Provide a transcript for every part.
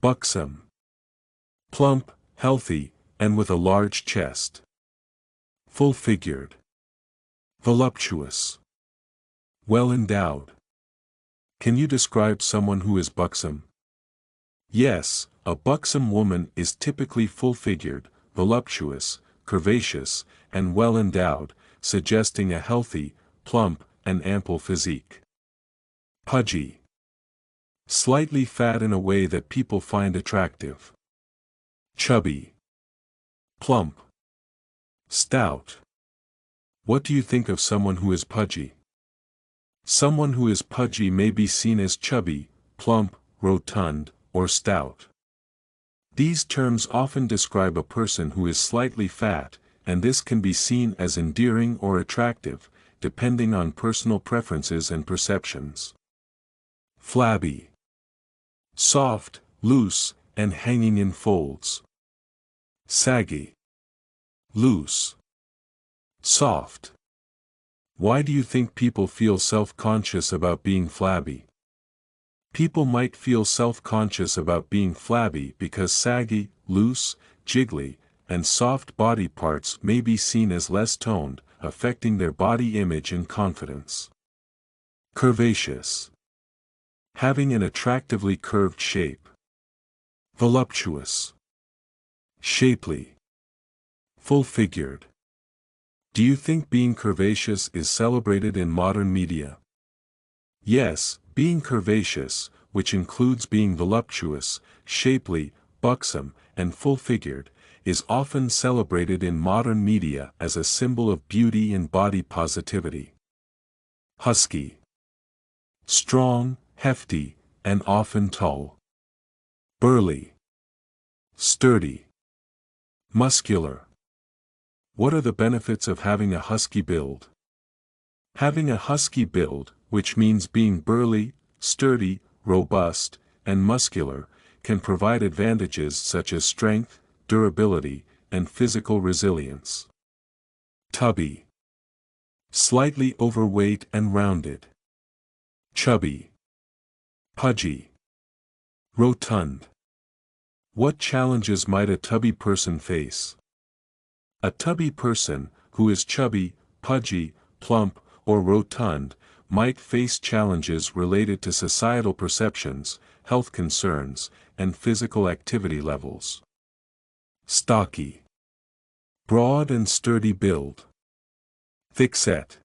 Buxom. Plump, healthy, and with a large chest. Full-figured. Voluptuous. Well-endowed. Can you describe someone who is buxom? Yes, a buxom woman is typically full-figured, voluptuous, curvaceous, and well-endowed, suggesting a healthy, plump, and ample physique. Pudgy. Slightly fat in a way that people find attractive. Chubby. Plump. Stout. What do you think of someone who is pudgy? Someone who is pudgy may be seen as chubby, plump, rotund, or stout. These terms often describe a person who is slightly fat, and this can be seen as endearing or attractive, depending on personal preferences and perceptions. Flabby. Soft, loose, and hanging in folds. Saggy. Loose. Soft. Why do you think people feel self-conscious about being flabby? People might feel self-conscious about being flabby because saggy, loose, jiggly, and soft body parts may be seen as less toned, affecting their body image and confidence. Curvaceous. Having an attractively curved shape. Voluptuous. Shapely. Full-figured. Do you think being curvaceous is celebrated in modern media? Yes, being curvaceous, which includes being voluptuous, shapely, buxom, and full-figured, is often celebrated in modern media as a symbol of beauty and body positivity. Husky. Strong, hefty, and often tall. Burly. Sturdy. Muscular. What are the benefits of having a husky build? Having a husky build, which means being burly, sturdy, robust, and muscular, can provide advantages such as strength, durability, and physical resilience. Tubby. Slightly overweight and rounded. Chubby. Pudgy. Rotund. What challenges might a tubby person face? A tubby person, who is chubby, pudgy, plump, or rotund, might face challenges related to societal perceptions, health concerns, and physical activity levels. Stocky. Broad and sturdy build. Thickset.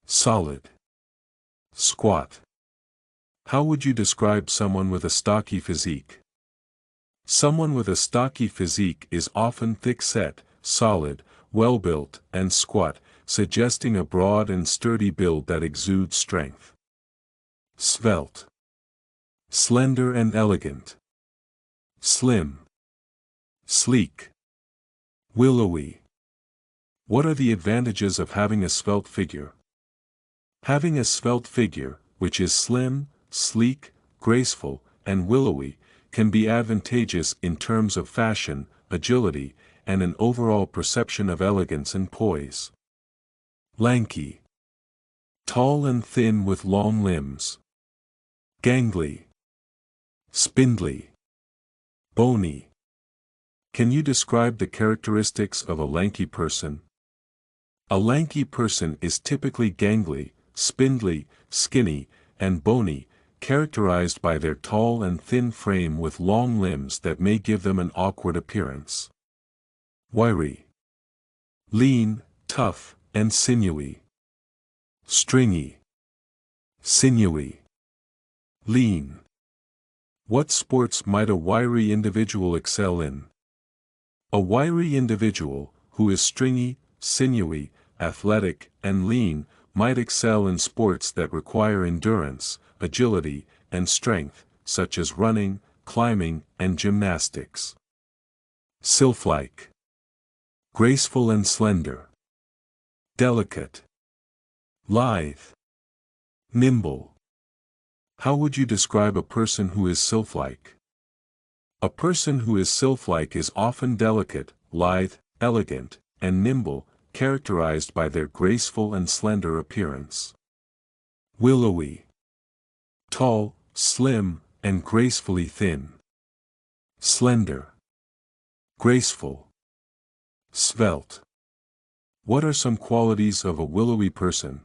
Solid. Squat. How would you describe someone with a stocky physique? Someone with a stocky physique is often thick-set, solid, well-built, and squat, suggesting a broad and sturdy build that exudes strength. Svelte. Slender and elegant. Slim. Sleek. Willowy. What are the advantages of having a svelte figure? Having a svelte figure, which is slim, sleek, graceful, and willowy, can be advantageous in terms of fashion, agility, and an overall perception of elegance and poise. Lanky. Tall and thin with long limbs. Gangly. Spindly. Bony. Can you describe the characteristics of a lanky person? A lanky person is typically gangly, spindly, skinny, and bony, characterized by their tall and thin frame with long limbs that may give them an awkward appearance. Wiry. Lean, tough, and sinewy. Stringy. Sinewy. Lean. What sports might a wiry individual excel in? A wiry individual, who is stringy, sinewy, athletic, and lean, might excel in sports that require endurance, agility, and strength, such as running, climbing, and gymnastics. Sylph-like. Graceful and slender. Delicate. Lithe. Nimble. How would you describe a person who is sylph-like? A person who is sylph-like is often delicate, lithe, elegant, and nimble, characterized by their graceful and slender appearance. Willowy. Tall, slim, and gracefully thin. slender, graceful, svelte. What are some qualities of a willowy person?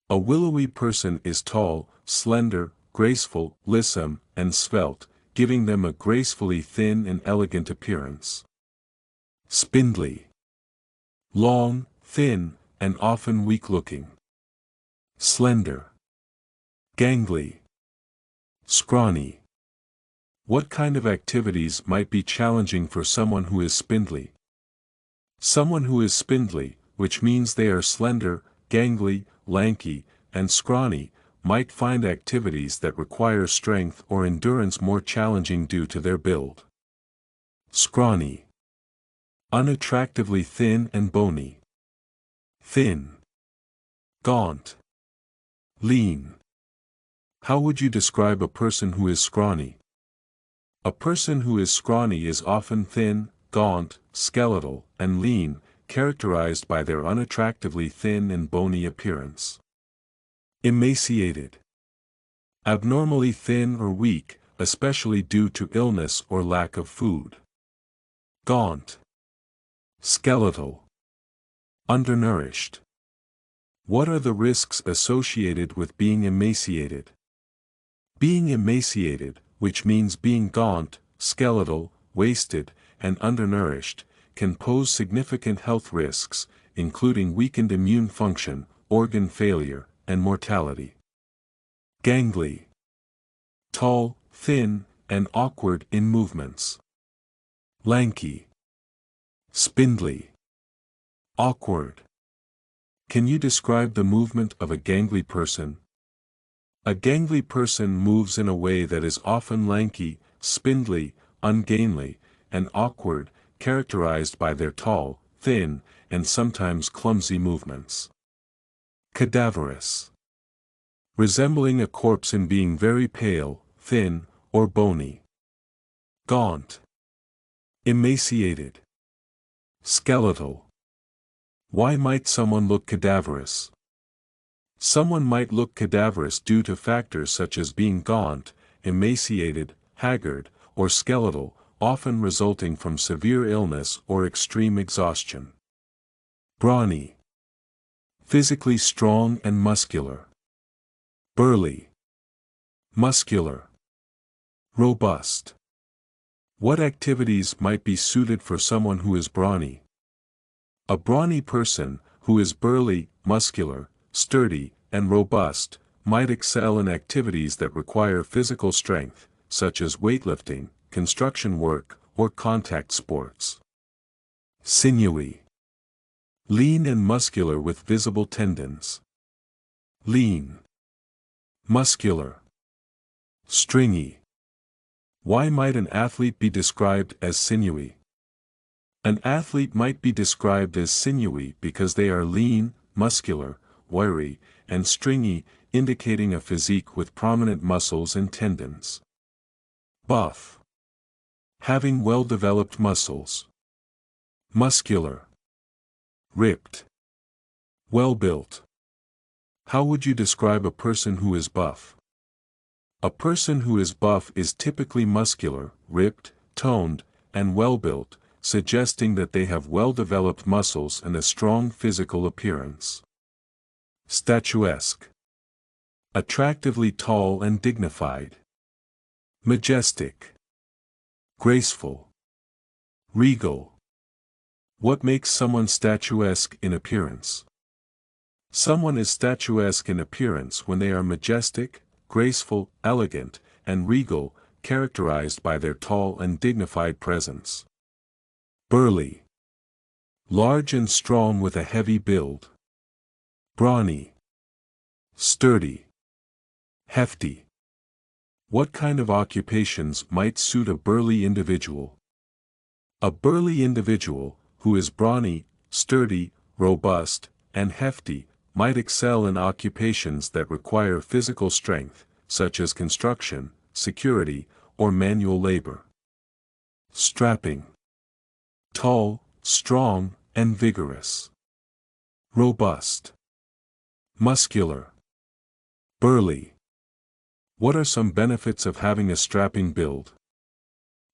A willowy person is tall, slender, graceful, lissom, and svelte, giving them a gracefully thin and elegant appearance. Spindly, long, thin, and often weak-looking. Slender, gangly, scrawny. What kind of activities might be challenging for someone who is spindly? Someone who is spindly, which means they are slender, gangly, lanky, and scrawny, might find activities that require strength or endurance more challenging due to their build. Scrawny, unattractively thin and bony. Thin, gaunt, lean. How would you describe a person who is scrawny? A person who is scrawny is often thin, gaunt, skeletal, and lean, characterized by their unattractively thin and bony appearance. Emaciated, abnormally thin or weak, especially due to illness or lack of food. Gaunt, skeletal, undernourished. What are the risks associated with being emaciated? Being emaciated, which means being gaunt, skeletal, wasted, and undernourished, can pose significant health risks, including weakened immune function, organ failure, and mortality. Gangly, tall, thin, and awkward in movements. Lanky, spindly, awkward. Can you describe the movement of a gangly person? A gangly person moves in a way that is often lanky, spindly, ungainly, and awkward, characterized by their tall, thin, and sometimes clumsy movements. Cadaverous, resembling a corpse in being very pale, thin, or bony. Gaunt, emaciated, skeletal. Why might someone look cadaverous? Someone might look cadaverous due to factors such as being gaunt, emaciated, haggard, or skeletal, often resulting from severe illness or extreme exhaustion. Brawny, physically strong and muscular. Burly, muscular, robust. What activities might be suited for someone who is brawny? A brawny person, who is burly, muscular, sturdy, and robust, might excel in activities that require physical strength, such as weightlifting, construction work, or contact sports. Sinewy, lean and muscular with visible tendons. Lean, muscular, stringy. Why might an athlete be described as sinewy? An athlete might be described as sinewy because they are lean, muscular, wiry, and stringy, indicating a physique with prominent muscles and tendons. Buff, having well-developed muscles. Muscular, ripped, well-built. How would you describe a person who is buff? A person who is buff is typically muscular, ripped, toned, and well-built, suggesting that they have well-developed muscles and a strong physical appearance. Statuesque, attractively tall and dignified. Majestic, graceful, regal. What makes someone statuesque in appearance? Someone is statuesque in appearance when they are majestic, graceful, elegant, and regal, characterized by their tall and dignified presence. Burly, large and strong with a heavy build. Brawny, sturdy, hefty. What kind of occupations might suit a burly individual? A burly individual, who is brawny, sturdy, robust, and hefty, might excel in occupations that require physical strength, such as construction, security, or manual labor. Strapping, tall, strong, and vigorous. Robust, muscular, burly. What are some benefits of having a strapping build?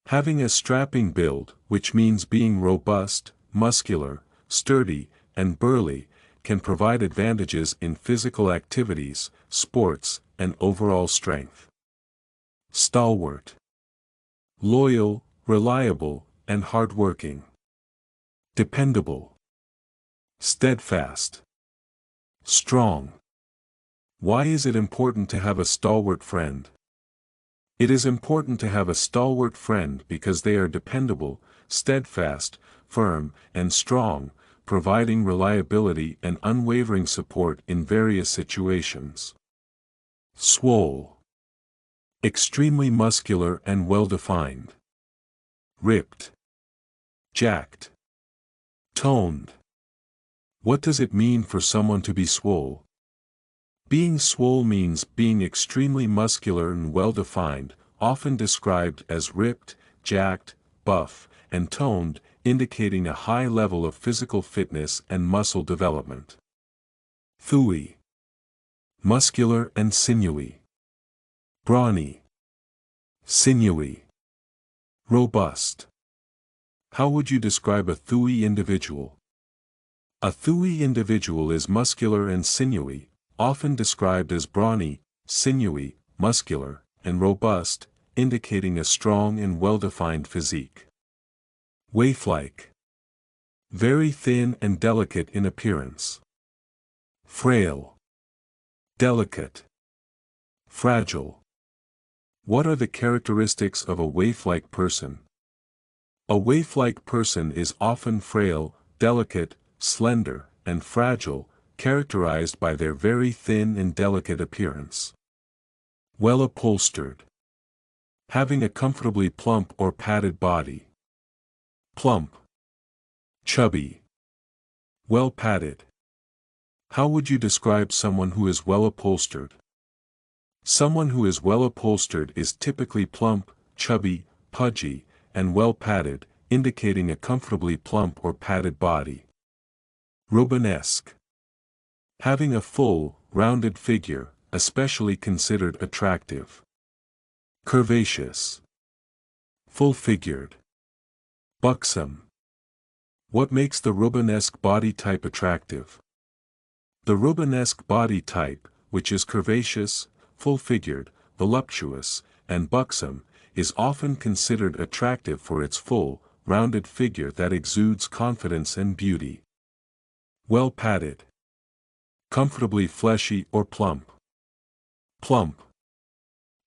Having a strapping build, which means being robust, muscular, sturdy, and burly, can provide advantages in physical activities, sports, and overall strength. Stalwart. Loyal, reliable, and hardworking. Dependable. Steadfast. Strong. Why is it important to have a stalwart friend? It is important to have a stalwart friend because they are dependable, steadfast, firm, and strong, providing reliability and unwavering support in various situations. Swole. Extremely muscular and well-defined. Ripped. Jacked. Toned. What does it mean for someone to be swole? Being swole means being extremely muscular and well-defined, often described as ripped, jacked, buff, and toned, indicating a high level of physical fitness and muscle development. Thewy. Muscular and sinewy. Brawny. Sinewy. Robust. How would you describe a thewy individual? A thewy individual is muscular and sinewy, often described as brawny, sinewy, muscular, and robust, indicating a strong and well-defined physique. Waif-like. Very thin and delicate in appearance. Frail. Delicate. Fragile. What are the characteristics of a waif-like person? A waif-like person is often frail, delicate, slender, and fragile, characterized by their very thin and delicate appearance. Well-upholstered. Having a comfortably plump or padded body. Plump. Chubby. Well-padded. How would you describe someone who is well-upholstered? Someone who is well-upholstered is typically plump, chubby, pudgy, and well-padded, indicating a comfortably plump or padded body. Rubenesque. Having a full, rounded figure, especially considered attractive. Curvaceous. Full-figured. Buxom. What makes the Rubenesque body type attractive? The Rubenesque body type, which is curvaceous, full-figured, voluptuous, and buxom, is often considered attractive for its full, rounded figure that exudes confidence and beauty. Well-padded. Comfortably fleshy or plump. Plump.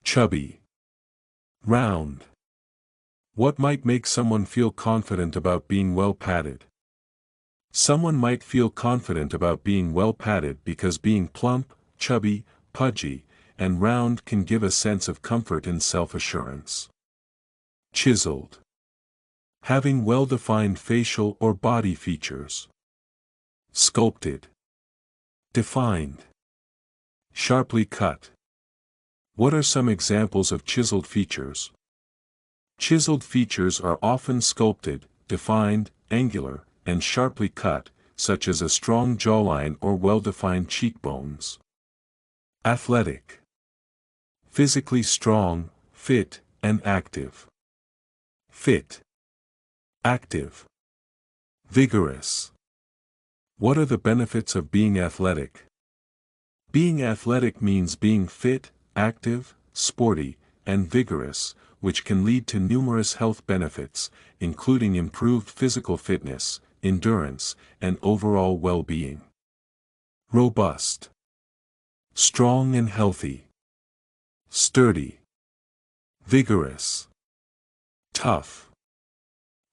Chubby. Round. What might make someone feel confident about being well-padded? Someone might feel confident about being well-padded because being plump, chubby, pudgy, and round can give a sense of comfort and self-assurance. Chiseled. Having well-defined facial or body features. Sculpted. Defined. Sharply cut. What are some examples of chiseled features? Chiseled features are often sculpted, defined, angular, and sharply cut, such as a strong jawline or well-defined cheekbones. Athletic. Physically strong, fit, and active. Fit. Active. Vigorous. What are the benefits of being athletic? Being athletic means being fit, active, sporty, and vigorous, which can lead to numerous health benefits, including improved physical fitness, endurance, and overall well-being. Robust. Strong and healthy. Sturdy. Vigorous. Tough.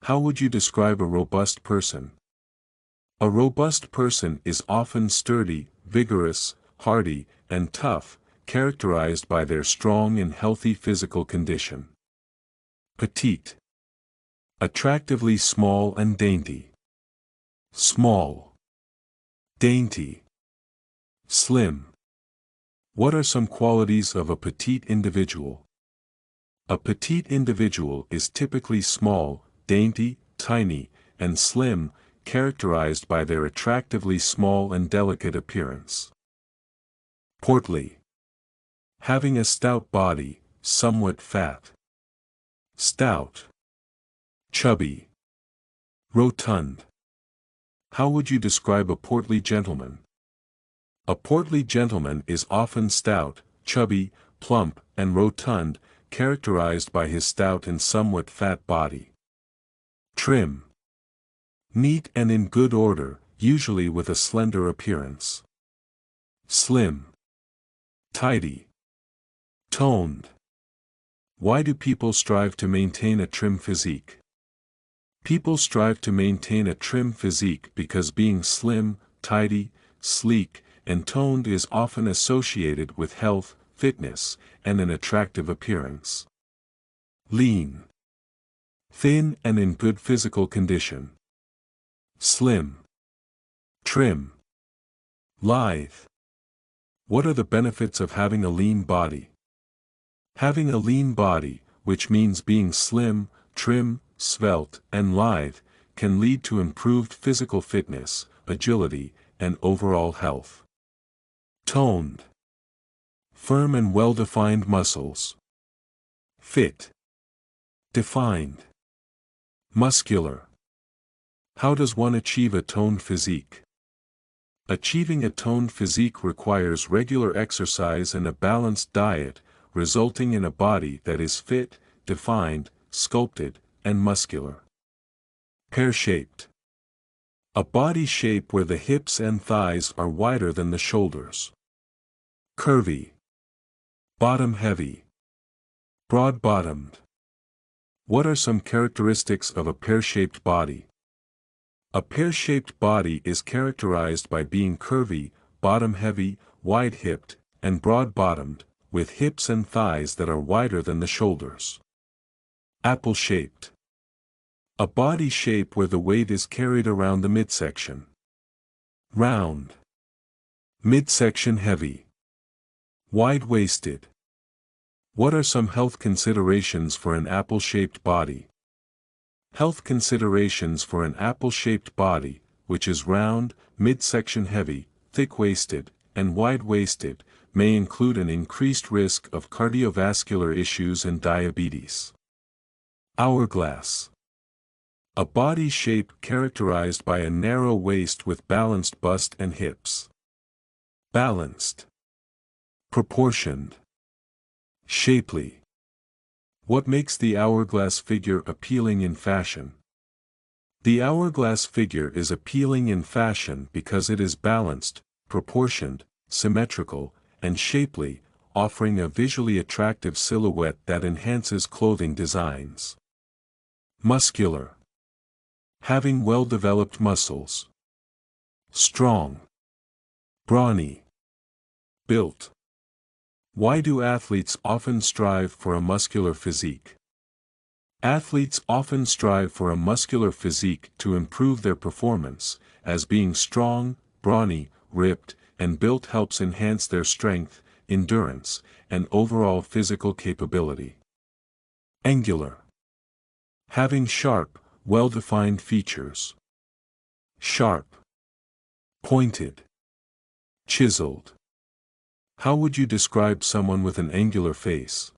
How would you describe a robust person? A robust person is often sturdy, vigorous, hardy, and tough, characterized by their strong and healthy physical condition. Petite. Attractively small and dainty. Small. Dainty. Slim. What are some qualities of a petite individual? A petite individual is typically small, dainty, tiny, and slim, characterized by their attractively small and delicate appearance. Portly. Having a stout body, somewhat fat. stout, chubby, rotund. How would you describe a portly gentleman? A portly gentleman is often stout, chubby, plump, and rotund, characterized by his stout and somewhat fat body. Trim. Neat and in good order, usually with a slender appearance. Slim. Tidy. Toned. Why do people strive to maintain a trim physique? People strive to maintain a trim physique because being slim, tidy, sleek, and toned is often associated with health, fitness, and an attractive appearance. Lean. Thin and in good physical condition. Slim. Trim. Lithe. What are the benefits of having a lean body? Having a lean body, which means being slim, trim, svelte, and lithe, can lead to improved physical fitness, agility, and overall health. Toned. Firm and well-defined muscles. Fit. Defined. Muscular. How does one achieve a toned physique? Achieving a toned physique requires regular exercise and a balanced diet, resulting in a body that is fit, defined, sculpted, and muscular. Pear-shaped. A body shape where the hips and thighs are wider than the shoulders. Curvy. Bottom-heavy. Broad-bottomed. What are some characteristics of a pear-shaped body? A pear-shaped body is characterized by being curvy, bottom-heavy, wide-hipped, and broad-bottomed, with hips and thighs that are wider than the shoulders. Apple-shaped. A body shape where the weight is carried around the midsection. Round. Midsection heavy. Wide-waisted. What are some health considerations for an apple-shaped body? Health considerations for an apple-shaped body, which is round, midsection heavy, thick-waisted, and wide-waisted, may include an increased risk of cardiovascular issues and diabetes. Hourglass. A body shape characterized by a narrow waist with balanced bust and hips. Balanced. Proportioned. Shapely. What makes the hourglass figure appealing in fashion? The hourglass figure is appealing in fashion because it is balanced, proportioned, symmetrical, and shapely, offering a visually attractive silhouette that enhances clothing designs. Muscular. Having well-developed muscles. Strong. Brawny. Built. Why do athletes often strive for a muscular physique? Athletes often strive for a muscular physique to improve their performance, as being strong, brawny, ripped, and built helps enhance their strength, endurance, and overall physical capability. Angular. Having sharp, well-defined features. Sharp. Pointed. Chiseled. How would you describe someone with an angular face?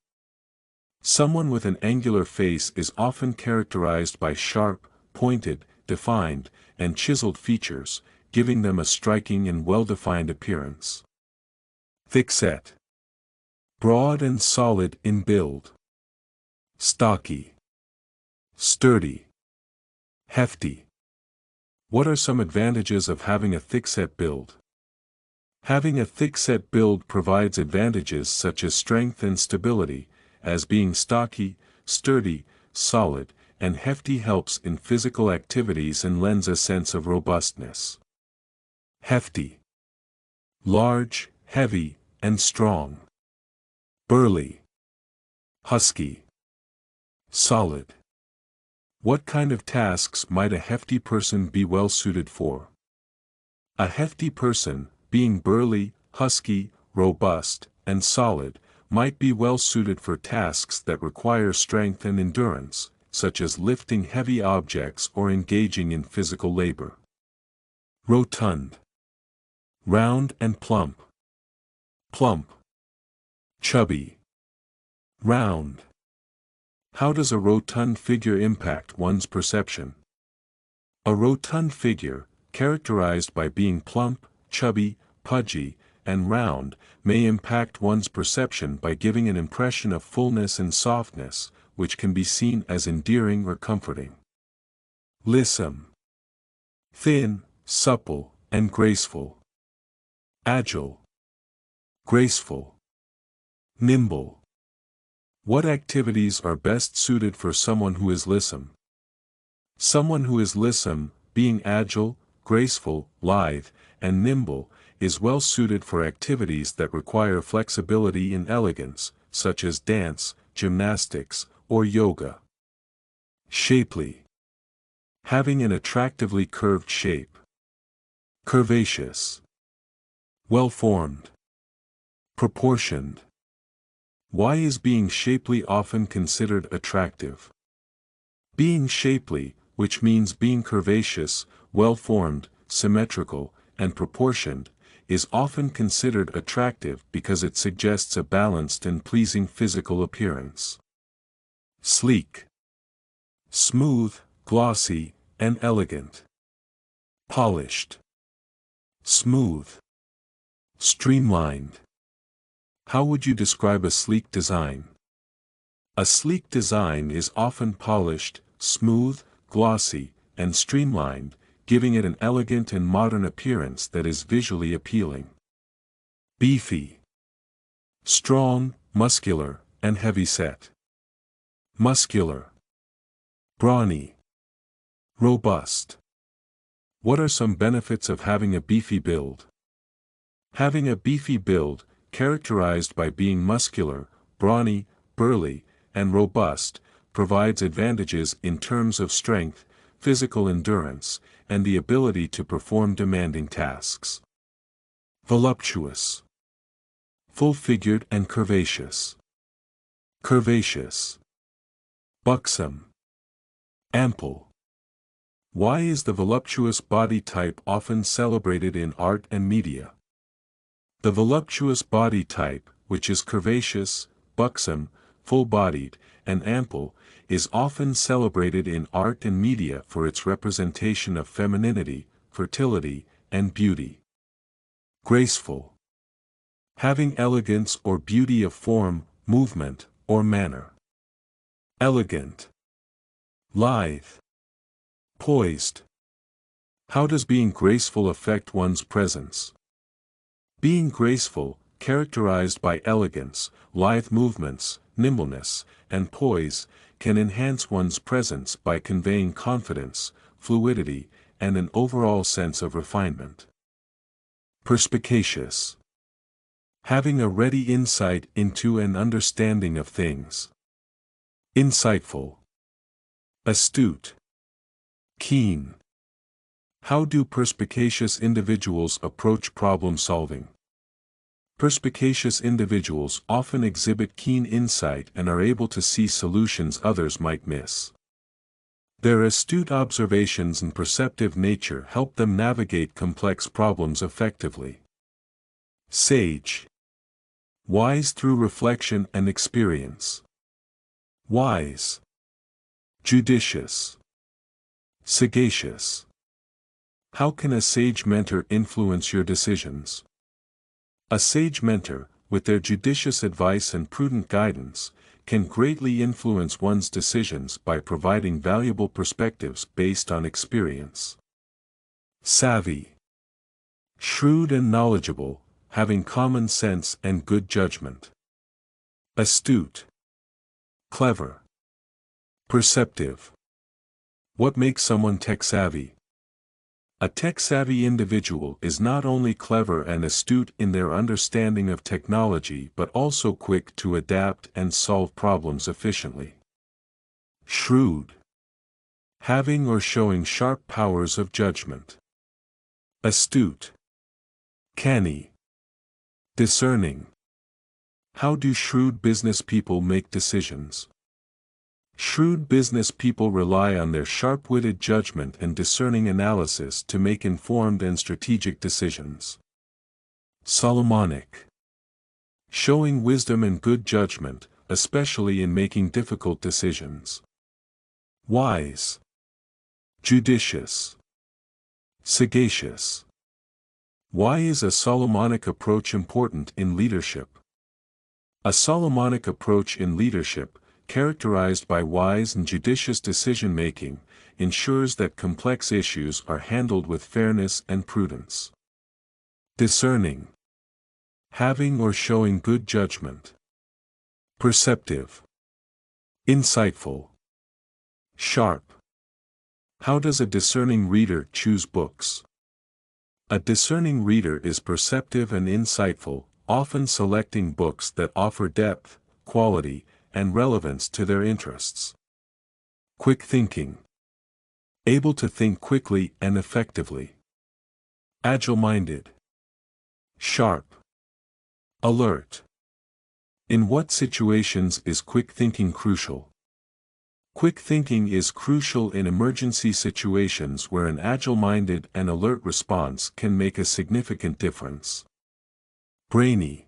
Someone with an angular face is often characterized by sharp, pointed, defined, and chiseled features, giving them a striking and well-defined appearance. Thickset. Broad and solid in build. Stocky. Sturdy. Hefty. What are some advantages of having a thickset build? Having a thick-set build provides advantages such as strength and stability, as being stocky, sturdy, solid, and hefty helps in physical activities and lends a sense of robustness. Hefty. Large, heavy, and strong. Burly. Husky. Solid. What kind of tasks might a hefty person be well suited for? A hefty person, being burly, husky, robust, and solid, might be well suited for tasks that require strength and endurance, such as lifting heavy objects or engaging in physical labor. Rotund. Round and plump. Plump. Chubby. Round. How does a rotund figure impact one's perception? A rotund figure, characterized by being plump, chubby, pudgy, and round, may impact one's perception by giving an impression of fullness and softness, which can be seen as endearing or comforting. Lissom. Thin, supple, and graceful. Agile. Graceful. Nimble. What activities are best suited for someone who is lissom? Someone who is lissom, being agile, graceful, lithe, and nimble, is well suited for activities that require flexibility and elegance, such as dance, gymnastics, or yoga. Shapely. Having an attractively curved shape. Curvaceous. Well-formed. Proportioned. Why is being shapely often considered attractive? Being shapely, which means being curvaceous, well-formed, symmetrical, and proportioned, is often considered attractive because it suggests a balanced and pleasing physical appearance. Sleek. Smooth, glossy, and elegant. Polished. Smooth. Streamlined. How would you describe a sleek design? A sleek design is often polished, smooth, glossy, and streamlined, giving it an elegant and modern appearance that is visually appealing. Beefy. Strong, muscular, and heavy-set. Muscular. Brawny. Robust. What are some benefits of having a beefy build? Having a beefy build, characterized by being muscular, brawny, burly, and robust, provides advantages in terms of strength, physical endurance, and the ability to perform demanding tasks. Voluptuous. Full-figured and curvaceous. Curvaceous. Buxom. Ample. Why is the voluptuous body type often celebrated in art and media? The voluptuous body type, which is curvaceous, buxom, full-bodied, and ample, is often celebrated in art and media for its representation of femininity, fertility, and beauty. Graceful. Having elegance or beauty of form, movement, or manner. Elegant. Lithe. Poised. How does being graceful affect one's presence? Being graceful, characterized by elegance, lithe movements, nimbleness, and poise, can enhance one's presence by conveying confidence, fluidity, and an overall sense of refinement. Perspicacious. Having a ready insight into and understanding of things. Insightful. Astute. Keen. How do perspicacious individuals approach problem solving? Perspicacious individuals often exhibit keen insight and are able to see solutions others might miss. Their astute observations and perceptive nature help them navigate complex problems effectively. Sage. Wise through reflection and experience. Wise. Judicious. Sagacious. How can a sage mentor influence your decisions? A sage mentor, with their judicious advice and prudent guidance, can greatly influence one's decisions by providing valuable perspectives based on experience. Savvy. Shrewd and knowledgeable, having common sense and good judgment. Astute. Clever. Perceptive. What makes someone tech-savvy? A tech-savvy individual is not only clever and astute in their understanding of technology but also quick to adapt and solve problems efficiently. Shrewd. Having or showing sharp powers of judgment. Astute. Canny. Discerning. How do shrewd business people make decisions? Shrewd business people rely on their sharp-witted judgment and discerning analysis to make informed and strategic decisions. Solomonic. Showing wisdom and good judgment, especially in making difficult decisions. Wise, judicious, sagacious. Why is a Solomonic approach important in leadership? A Solomonic approach in leadership, characterized by wise and judicious decision-making, ensures that complex issues are handled with fairness and prudence. Discerning, having or showing good judgment. Perceptive, insightful, sharp. How does a discerning reader choose books? A discerning reader is perceptive and insightful, often selecting books that offer depth, quality, and relevance to their interests. Quick thinking, able to think quickly and effectively. Agile-minded, sharp, alert. In what situations is quick thinking crucial? Quick thinking is crucial in emergency situations where an agile-minded and alert response can make a significant difference. Brainy,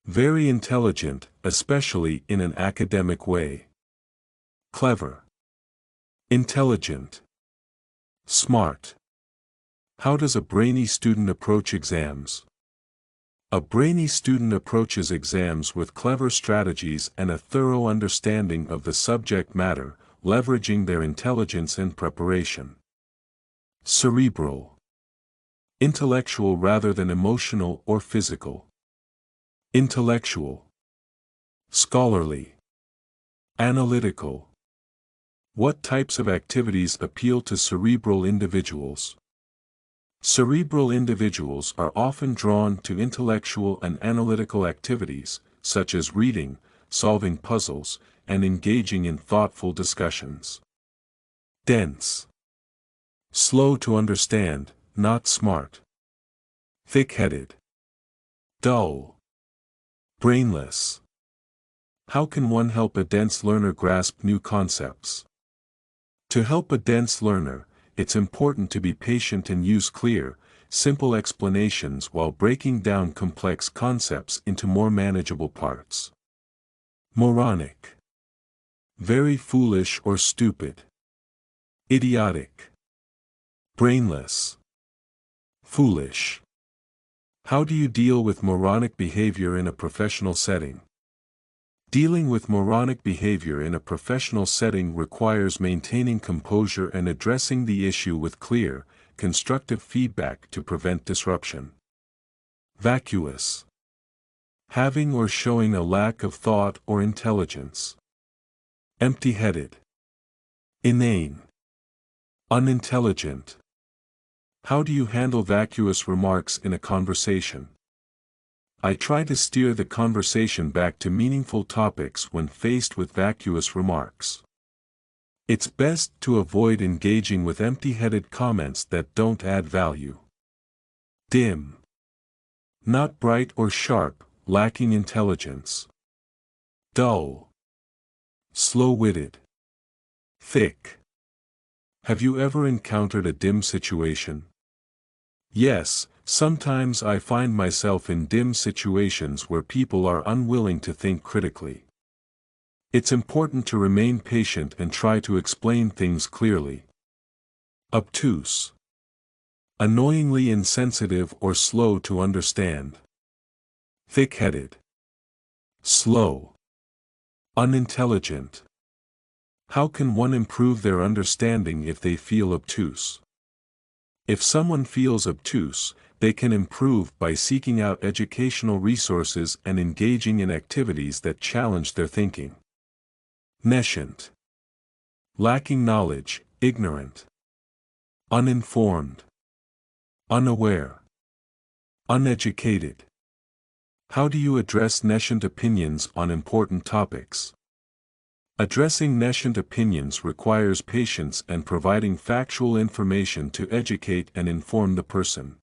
very intelligent, especially in an academic way. Clever, intelligent, smart. How does a brainy student approach exams? A brainy student approaches exams with clever strategies and a thorough understanding of the subject matter, leveraging their intelligence and preparation. Cerebral, intellectual rather than emotional or physical. Intellectual, scholarly, analytical. What types of activities appeal to cerebral individuals? Cerebral individuals are often drawn to intellectual and analytical activities, such as reading, solving puzzles, and engaging in thoughtful discussions. Dense, slow to understand, not smart. Thick-headed, dull, brainless. How can one help a dense learner grasp new concepts? To help a dense learner, it's important to be patient and use clear, simple explanations while breaking down complex concepts into more manageable parts. Moronic, very foolish or stupid. Idiotic, brainless, foolish. How do you deal with moronic behavior in a professional setting? Dealing with moronic behavior in a professional setting requires maintaining composure and addressing the issue with clear, constructive feedback to prevent disruption. Vacuous, having or showing a lack of thought or intelligence. Empty-headed, inane, unintelligent. How do you handle vacuous remarks in a conversation? I try to steer the conversation back to meaningful topics when faced with vacuous remarks. It's best to avoid engaging with empty-headed comments that don't add value. Dim, not bright or sharp, lacking intelligence. Dull, slow-witted. Thick. Have you ever encountered a dim situation? Yes, sometimes I find myself in dim situations where people are unwilling to think critically. It's important to remain patient and try to explain things clearly. Obtuse, annoyingly insensitive or slow to understand. Thick-headed, slow, unintelligent. How can one improve their understanding if they feel obtuse? If someone feels obtuse, they can improve by seeking out educational resources and engaging in activities that challenge their thinking. Nescient, lacking knowledge, ignorant. Uninformed, unaware, uneducated. How do you address nescient opinions on important topics? Addressing nescient opinions requires patience and providing factual information to educate and inform the person.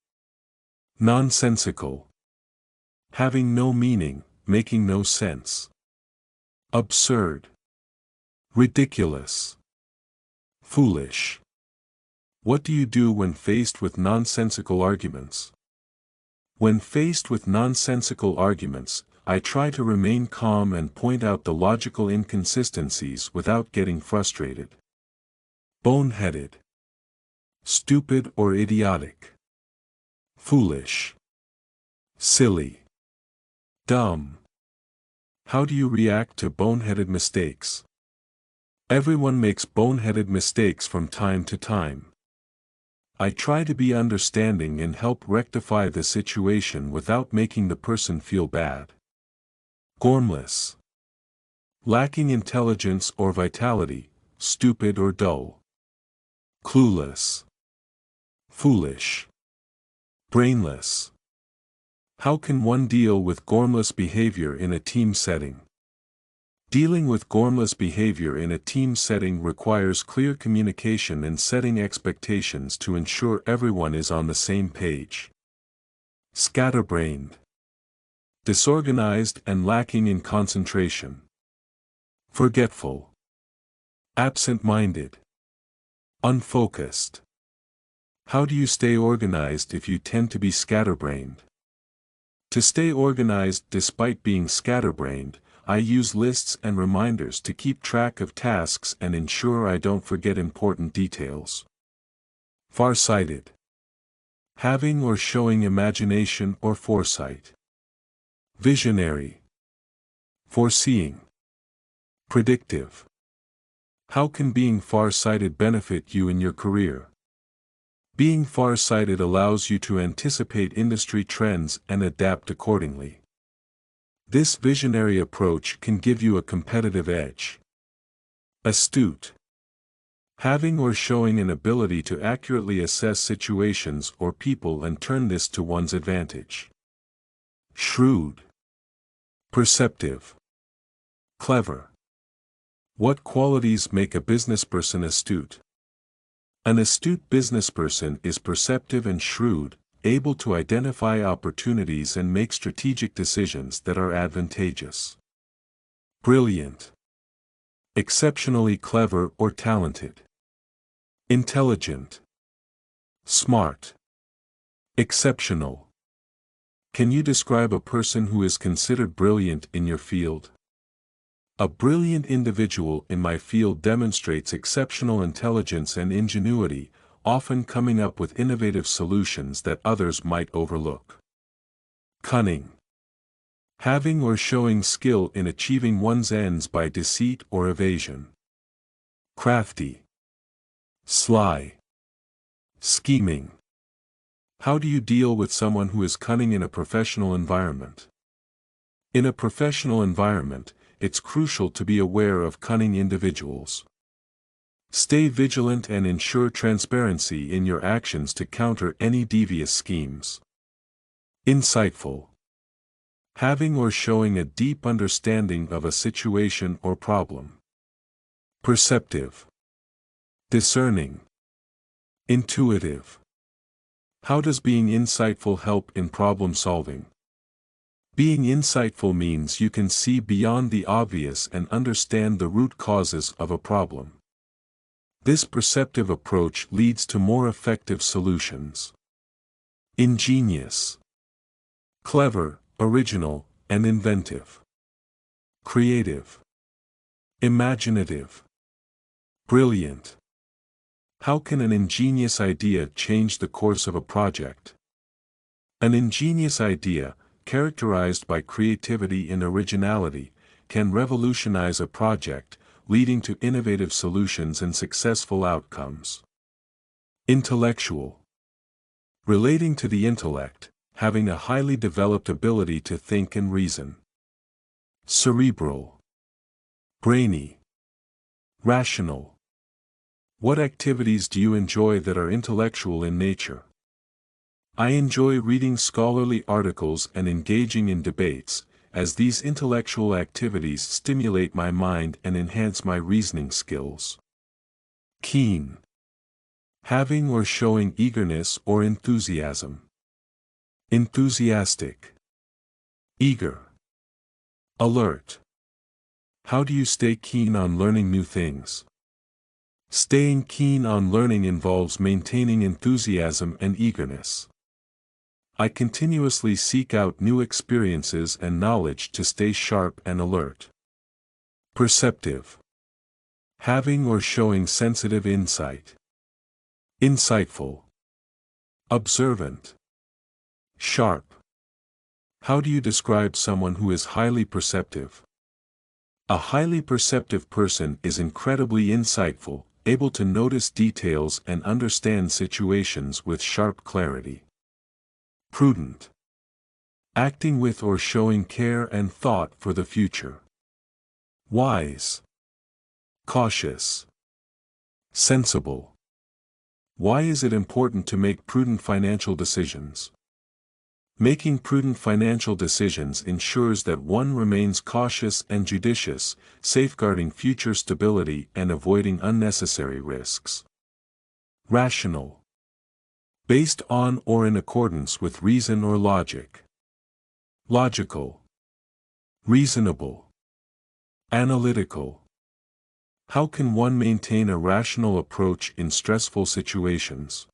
Nonsensical, having no meaning, making no sense. Absurd, ridiculous, foolish. What do you do when faced with nonsensical arguments? When faced with nonsensical arguments, I try to remain calm and point out the logical inconsistencies without getting frustrated. Boneheaded. Stupid or idiotic. Foolish. Silly. Dumb. How do you react to boneheaded mistakes? Everyone makes boneheaded mistakes from time to time. I try to be understanding and help rectify the situation without making the person feel bad. Gormless. Lacking intelligence or vitality, stupid or dull. Clueless. Foolish. Brainless. How can one deal with gormless behavior in a team setting? Dealing with gormless behavior in a team setting requires clear communication and setting expectations to ensure everyone is on the same page. Scatterbrained. Disorganized and lacking in concentration. Forgetful. Absent-minded. Unfocused. How do you stay organized if you tend to be scatterbrained? To stay organized despite being scatterbrained, I use lists and reminders to keep track of tasks and ensure I don't forget important details. Farsighted. Having or showing imagination or foresight. Visionary. Foreseeing. Predictive. How can being farsighted benefit you in your career? Being farsighted allows you to anticipate industry trends and adapt accordingly. This visionary approach can give you a competitive edge. Astute. Having or showing an ability to accurately assess situations or people and turn this to one's advantage. Shrewd. Perceptive. Clever. What qualities make a businessperson astute? An astute businessperson is perceptive and shrewd, able to identify opportunities and make strategic decisions that are advantageous. Brilliant. Exceptionally clever or talented. Intelligent. Smart. Exceptional. Can you describe a person who is considered brilliant in your field? A brilliant individual in my field demonstrates exceptional intelligence and ingenuity, often coming up with innovative solutions that others might overlook. Cunning. Having or showing skill in achieving one's ends by deceit or evasion. Crafty. Sly. Scheming. How do you deal with someone who is cunning in a professional environment? In a professional environment, it's crucial to be aware of cunning individuals. Stay vigilant and ensure transparency in your actions to counter any devious schemes. Insightful. Having or showing a deep understanding of a situation or problem. Perceptive. Discerning. Intuitive. How does being insightful help in problem solving? Being insightful means you can see beyond the obvious and understand the root causes of a problem. This perceptive approach leads to more effective solutions. Ingenious. Clever, original, and inventive. Creative. Imaginative. Brilliant. How can an ingenious idea change the course of a project? An ingenious idea, characterized by creativity and originality, can revolutionize a project, leading to innovative solutions and successful outcomes. Intellectual. Relating to the intellect, having a highly developed ability to think and reason. Cerebral. Brainy. Rational. What activities do you enjoy that are intellectual in nature? I enjoy reading scholarly articles and engaging in debates, as these intellectual activities stimulate my mind and enhance my reasoning skills. Keen. Having or showing eagerness or enthusiasm. Enthusiastic. Eager. Alert. How do you stay keen on learning new things? Staying keen on learning involves maintaining enthusiasm and eagerness. I continuously seek out new experiences and knowledge to stay sharp and alert. Perceptive. Having or showing sensitive insight. Insightful. Observant. Sharp. How do you describe someone who is highly perceptive? A highly perceptive person is incredibly insightful, able to notice details and understand situations with sharp clarity. Prudent. Acting with or showing care and thought for the future. Wise. Cautious. Sensible. Why is it important to make prudent financial decisions? Making prudent financial decisions ensures that one remains cautious and judicious, safeguarding future stability and avoiding unnecessary risks. Rational. Based on or in accordance with reason or logic. Logical. Reasonable. Analytical. How can one maintain a rational approach in stressful situations?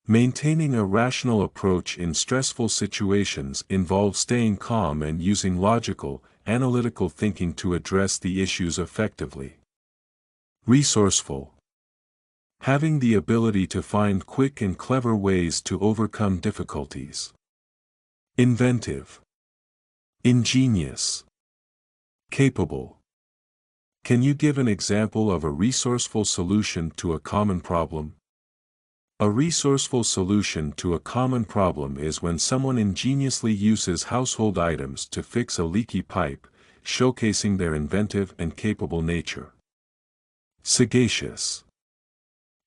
Maintaining a rational approach in stressful situations involves staying calm and using logical, analytical thinking to address the issues effectively. Resourceful. Having the ability to find quick and clever ways to overcome difficulties. Inventive. Ingenious. Capable. Can you give an example of a resourceful solution to a common problem? A resourceful solution to a common problem is when someone ingeniously uses household items to fix a leaky pipe, showcasing their inventive and capable nature. Sagacious.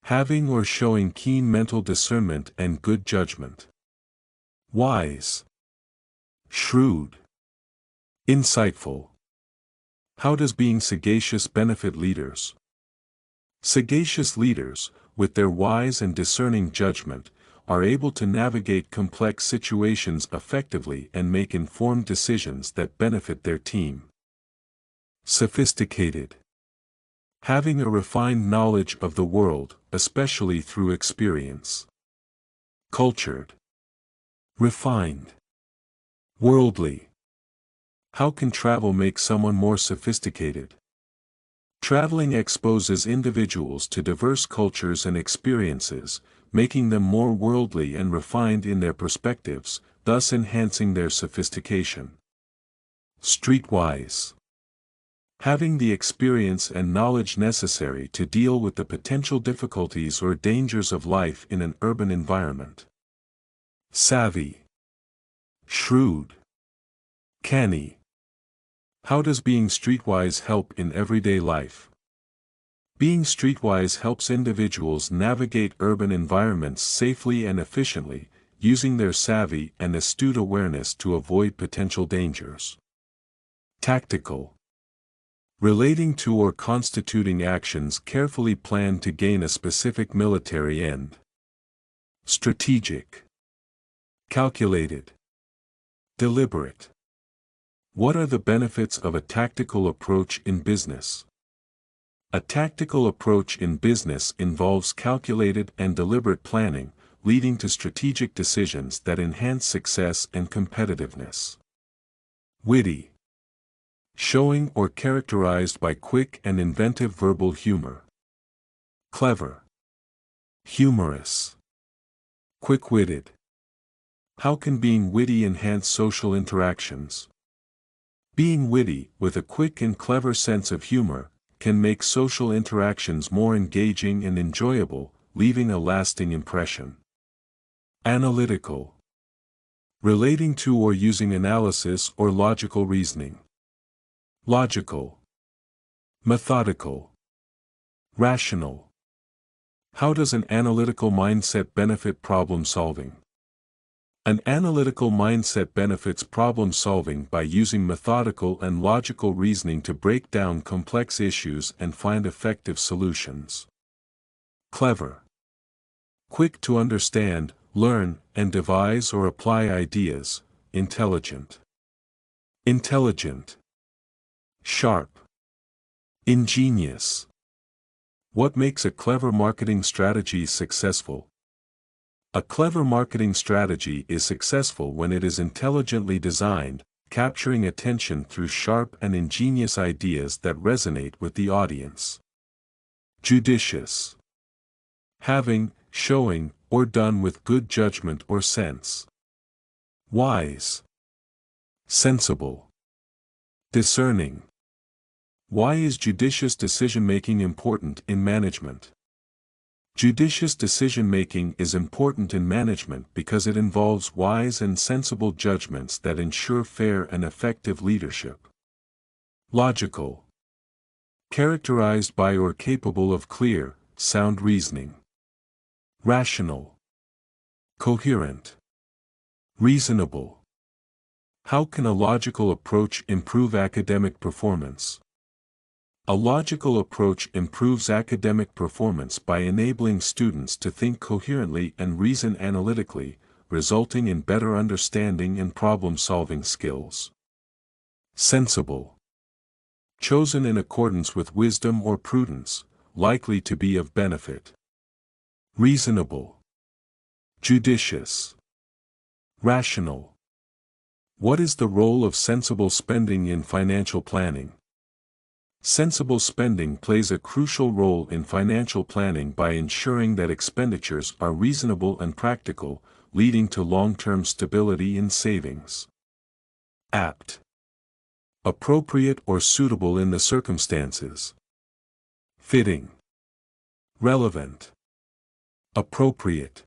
Having or showing keen mental discernment and good judgment. Wise. Shrewd. Insightful. How does being sagacious benefit leaders? Sagacious leaders, with their wise and discerning judgment, are able to navigate complex situations effectively and make informed decisions that benefit their team. Sophisticated. Having a refined knowledge of the world, especially through experience. Cultured. Refined. Worldly. How can travel make someone more sophisticated? Traveling exposes individuals to diverse cultures and experiences, making them more worldly and refined in their perspectives, thus enhancing their sophistication. Streetwise. Having the experience and knowledge necessary to deal with the potential difficulties or dangers of life in an urban environment. Savvy. Shrewd. Canny. How does being streetwise help in everyday life? Being streetwise helps individuals navigate urban environments safely and efficiently, using their savvy and astute awareness to avoid potential dangers. Tactical. Relating to or constituting actions carefully planned to gain a specific military end. Strategic. Calculated. Deliberate. What are the benefits of a tactical approach in business? A tactical approach in business involves calculated and deliberate planning, leading to strategic decisions that enhance success and competitiveness. Witty. Showing or characterized by quick and inventive verbal humor. Clever. Humorous. Quick-witted. How can being witty enhance social interactions? Being witty, with a quick and clever sense of humor, can make social interactions more engaging and enjoyable, leaving a lasting impression. Analytical. Relating to or using analysis or logical reasoning. Logical. Methodical. Rational. How does an analytical mindset benefit problem solving? An analytical mindset benefits problem solving by using methodical and logical reasoning to break down complex issues and find effective solutions. Clever. Quick to understand, learn, and devise or apply ideas. Intelligent. Intelligent. Sharp. Ingenious. What makes a clever marketing strategy successful? A clever marketing strategy is successful when it is intelligently designed, capturing attention through sharp and ingenious ideas that resonate with the audience. Judicious. Having, showing, or done with good judgment or sense. Wise. Sensible. Discerning. Why is judicious decision-making important in management? Judicious decision-making is important in management because it involves wise and sensible judgments that ensure fair and effective leadership. Logical. Characterized by or capable of clear, sound reasoning. Rational. Coherent. Reasonable. How can a logical approach improve academic performance? A logical approach improves academic performance by enabling students to think coherently and reason analytically, resulting in better understanding and problem-solving skills. Sensible. Chosen in accordance with wisdom or prudence, likely to be of benefit. Reasonable. Judicious. Rational. What is the role of sensible spending in financial planning? Sensible spending plays a crucial role in financial planning by ensuring that expenditures are reasonable and practical, leading to long-term stability in savings. Apt. Appropriate or suitable in the circumstances. Fitting. Relevant. Appropriate.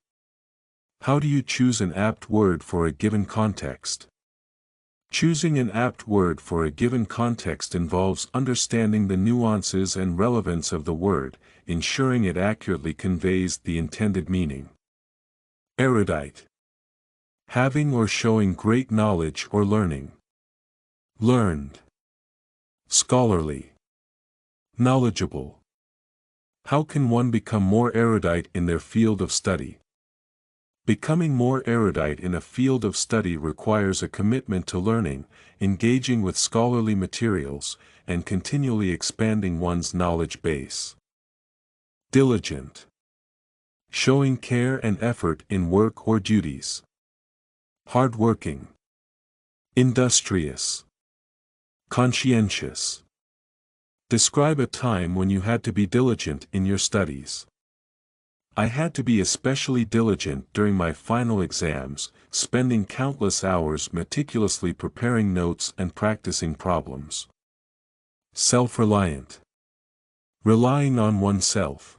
How do you choose an apt word for a given context? Choosing an apt word for a given context involves understanding the nuances and relevance of the word, ensuring it accurately conveys the intended meaning. Erudite. Having or showing great knowledge or learning. Learned. Scholarly. Knowledgeable. How can one become more erudite in their field of study? Becoming more erudite in a field of study requires a commitment to learning, engaging with scholarly materials, and continually expanding one's knowledge base. Diligent. Showing care and effort in work or duties. Hardworking. Industrious. Conscientious. Describe a time when you had to be diligent in your studies. I had to be especially diligent during my final exams, spending countless hours meticulously preparing notes and practicing problems. Self-reliant. Relying on oneself.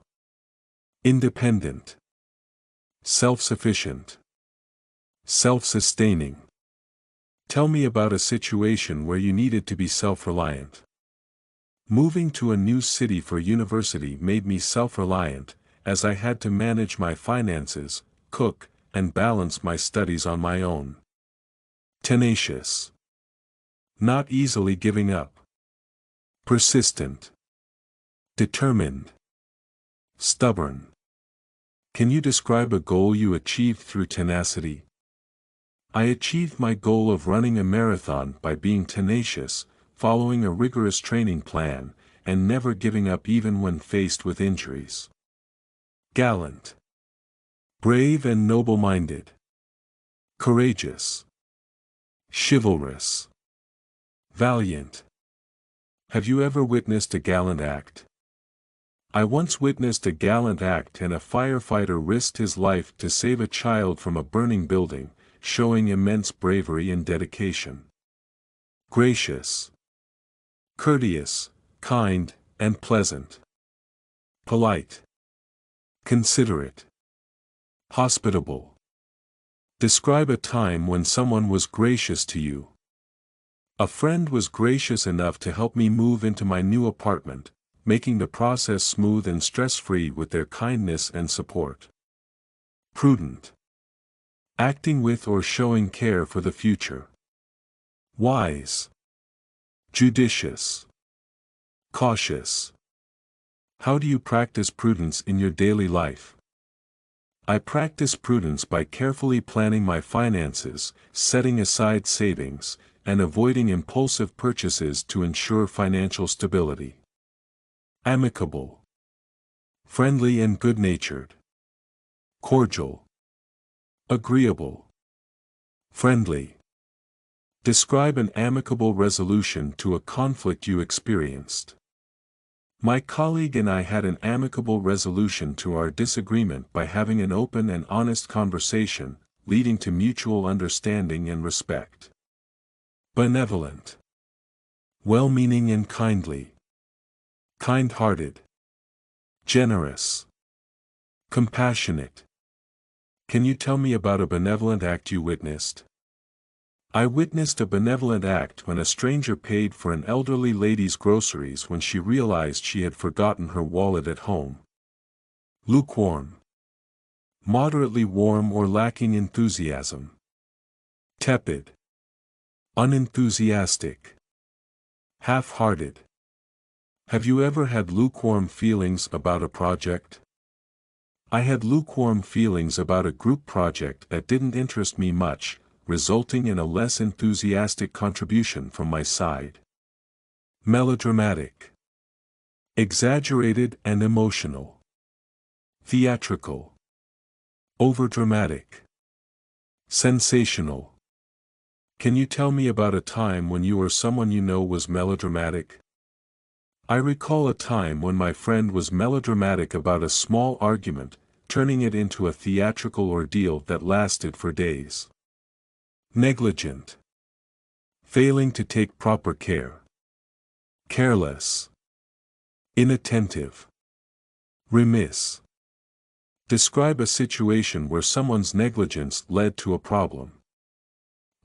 Independent. Self-sufficient. Self-sustaining. Tell me about a situation where you needed to be self-reliant. Moving to a new city for university made me self-reliant, as I had to manage my finances, cook, and balance my studies on my own. Tenacious. Not easily giving up. Persistent. Determined. Stubborn. Can you describe a goal you achieved through tenacity? I achieved my goal of running a marathon by being tenacious, following a rigorous training plan, and never giving up even when faced with injuries. Gallant. Brave and noble-minded. Courageous. Chivalrous. Valiant. Have you ever witnessed a gallant act? I once witnessed a gallant act and a firefighter risked his life to save a child from a burning building, showing immense bravery and dedication. Gracious. Courteous, kind, and pleasant. Polite. Considerate. Hospitable. Describe a time when someone was gracious to you. A friend was gracious enough to help me move into my new apartment, making the process smooth and stress-free with their kindness and support. Prudent. Acting with or showing care for the future. Wise. Judicious. Cautious. How do you practice prudence in your daily life? I practice prudence by carefully planning my finances, setting aside savings, and avoiding impulsive purchases to ensure financial stability. Amicable. Friendly and good-natured. Cordial. Agreeable. Friendly. Describe an amicable resolution to a conflict you experienced. My colleague and I had an amicable resolution to our disagreement by having an open and honest conversation, leading to mutual understanding and respect. Benevolent. Well-meaning and kindly. Kind-hearted. Generous. Compassionate. Can you tell me about a benevolent act you witnessed? I witnessed a benevolent act when a stranger paid for an elderly lady's groceries when she realized she had forgotten her wallet at home. Lukewarm. Moderately warm or lacking enthusiasm. Tepid. Unenthusiastic. Half-hearted. Have you ever had lukewarm feelings about a project? I had lukewarm feelings about a group project that didn't interest me much, resulting in a less enthusiastic contribution from my side. Melodramatic. Exaggerated and emotional. Theatrical. Overdramatic. Sensational. Can you tell me about a time when you or someone you know was melodramatic? I recall a time when my friend was melodramatic about a small argument, turning it into a theatrical ordeal that lasted for days. Negligent. Failing to take proper care. Careless. Inattentive. Remiss. Describe a situation where someone's negligence led to a problem.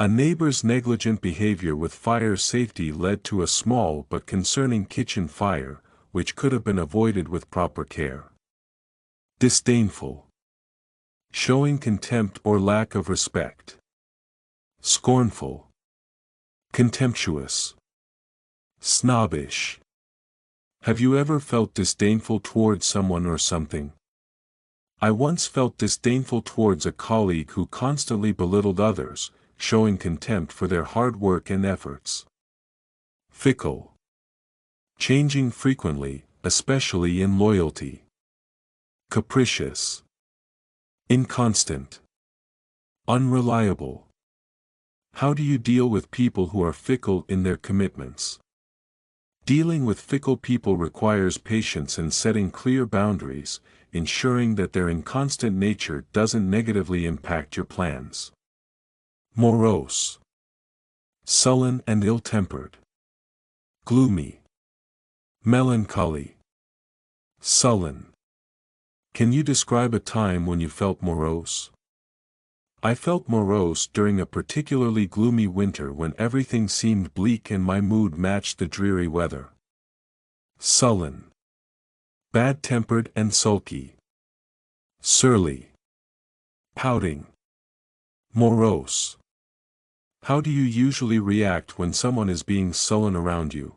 A neighbor's negligent behavior with fire safety led to a small but concerning kitchen fire, which could have been avoided with proper care. Disdainful. Showing contempt or lack of respect. Scornful. Contemptuous. Snobbish. Have you ever felt disdainful towards someone or something? I once felt disdainful towards a colleague who constantly belittled others, showing contempt for their hard work and efforts. Fickle. Changing frequently, especially in loyalty. Capricious. Inconstant. Unreliable. How do you deal with people who are fickle in their commitments? Dealing with fickle people requires patience and setting clear boundaries, ensuring that their inconstant nature doesn't negatively impact your plans. Morose. Sullen and ill-tempered. Gloomy. Melancholy. Sullen. Can you describe a time when you felt morose? I felt morose during a particularly gloomy winter when everything seemed bleak and my mood matched the dreary weather. Sullen. Bad-tempered and sulky. Surly. Pouting. Morose. How do you usually react when someone is being sullen around you?